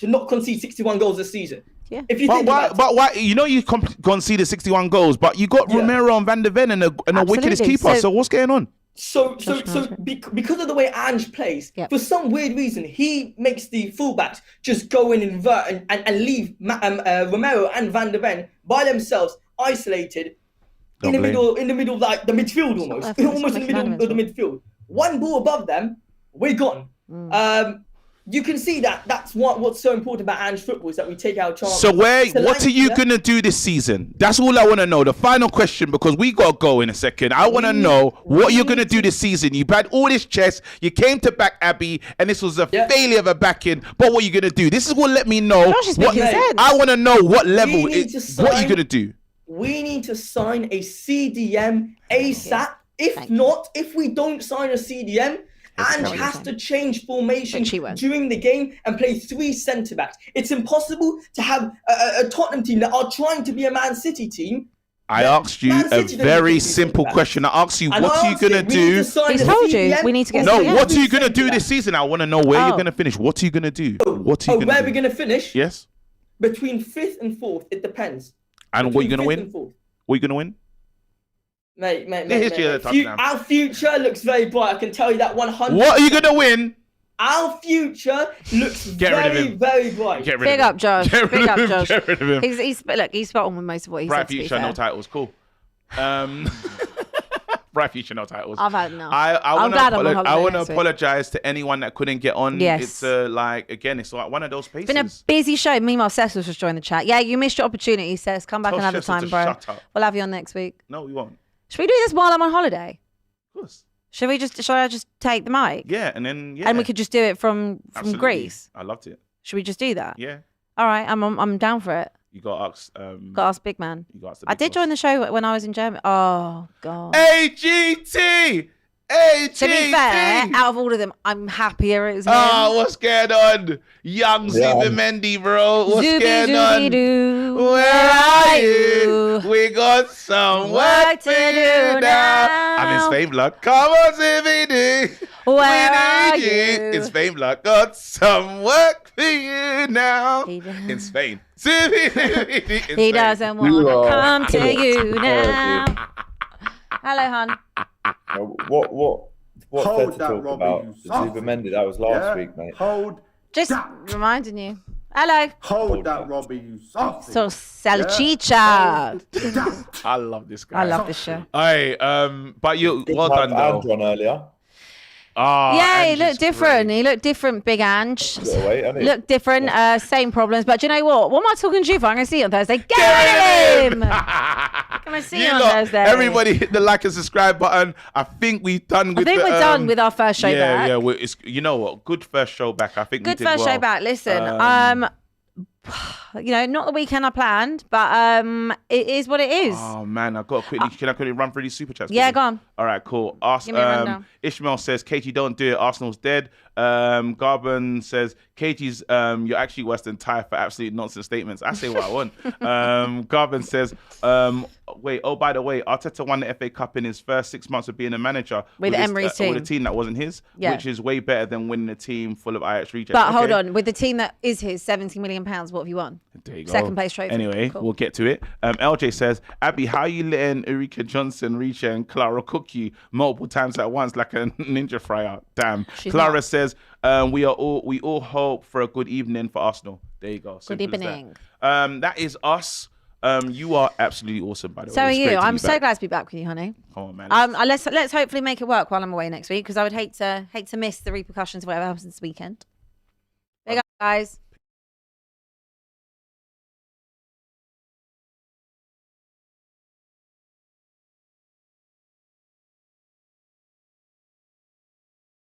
not concede 61 goals this season. Yeah. If you think about it. But why? You conceded 61 goals, but you got Romero and Van der Ven and a wickedest keeper. So what's going on? So because of the way Ange plays, for some weird reason, he makes the fullbacks just go and invert and leave Romero and Van der Ven by themselves, isolated in the middle, like the midfield almost in the middle of the midfield. One ball above them, we're gone. You can see that's what's so important about Ange football is that we take our chances. So what are you gonna do this season? That's all I want to know. The final question, because we got to go in a second. I want to know what you're gonna do this season. You've had all this chess. You came to back Abbi, and this was a failure of a backing. But what are you gonna do? This is what let me know. I want to know what level. What are you gonna do? We need to sign a CDM ASAP. If we don't sign a CDM, Ange has to change formation during the game and play 3 centre-backs. It's impossible to have a Tottenham team that are trying to be a Man City team. I asked you a very simple question. I asked you, what are you going to do? He's told you, we need to get what are you going to do this season? I want to know where you're going to finish. What are you going to do? Where are we going to finish? Yes. Between 5th and 4th, it depends. And what are you going to win? What are you going to win? Mate. Our future looks very bright. I can tell you that 100%. What are you going to win? Our future looks very, very bright. Big up, Josh. Big up, Josh. Get rid of him. He's spot on with most of what he said. Bright future, no titles. Cool. Bright future, no titles. I've had enough. I want to apologize to anyone that couldn't get on. Yes. It's it's like one of those paces. It's been a busy show. Meanwhile, Cecil's just joined the chat. Yeah, you missed your opportunity, Cecil. Come back another time, bro. Shut up. We'll have you on next week. No, we won't. Should we do this while I'm on holiday? Of course. Should I just take the mic? Yeah, and then and we could just do it from Greece. I loved it. Should we just do that? Yeah. All right, I'm down for it. You got to ask Big Man. I did join the show when I was in Germany. Oh God. AGT. To be fair, out of all of them, I'm happier it was him. Oh, what's going on? Young Zubimendi, bro. What's going on? Where are you? We got some work to do now. I'm in Spain, blood. Come on, Zubimendi. Where are you? In Spain, blood. Got some work for you now. In Spain. He doesn't want to come to you now. Hello, hon. What Hold to that, talk Robbie, about? you The Zubimendi, that was last week, mate. Just reminding you. Hello. Hold that, Robbie, you softy. So salchicha. I love this guy. I love this show. But you well done though. Ange on earlier. Yeah, he looked different. Great. He looked different, Big Ange. Looked different. Same problems. But do you know what? What am I talking to you for? I'm going to see you on Thursday. Get rid of him! Come and see you on Thursday. Everybody hit the like and subscribe button. I think we're done with we're done with our first show back. Yeah, you know what? Good first show back. I think good we did first show back. Listen, not the weekend I planned, but it is what it is. Oh man, I've got to quickly. Can I quickly run through these super chats? Yeah, go on. All right, cool. Give me a rundown. Ishmael says, KG, don't do it. Arsenal's dead. Garban says, KG's, you're actually worse than Ty for absolute nonsense statements. I say what I want. Garban says, by the way, Arteta won the FA Cup in his first 6 months of being a manager with Emery's team. With a team that wasn't his, which is way better than winning a team full of Ajax rejects. But hold on, with the team that is his, £70 million, what have you won? There you go. Second place trophy. Anyway, We'll get to it. LJ says, Abbi, how are you letting Ulrika Johnson, Richa, and Klara cook you multiple times at once like a ninja fryer? Damn. Klara says, we all hope for a good evening for Arsenal. There you go. Good evening. That is us. You are absolutely awesome, by the way. So are you. I'm so glad to be back with you, honey. Come on, man. Let's hopefully make it work while I'm away next week, because I would hate to miss the repercussions of whatever happens this weekend. Big up, guys.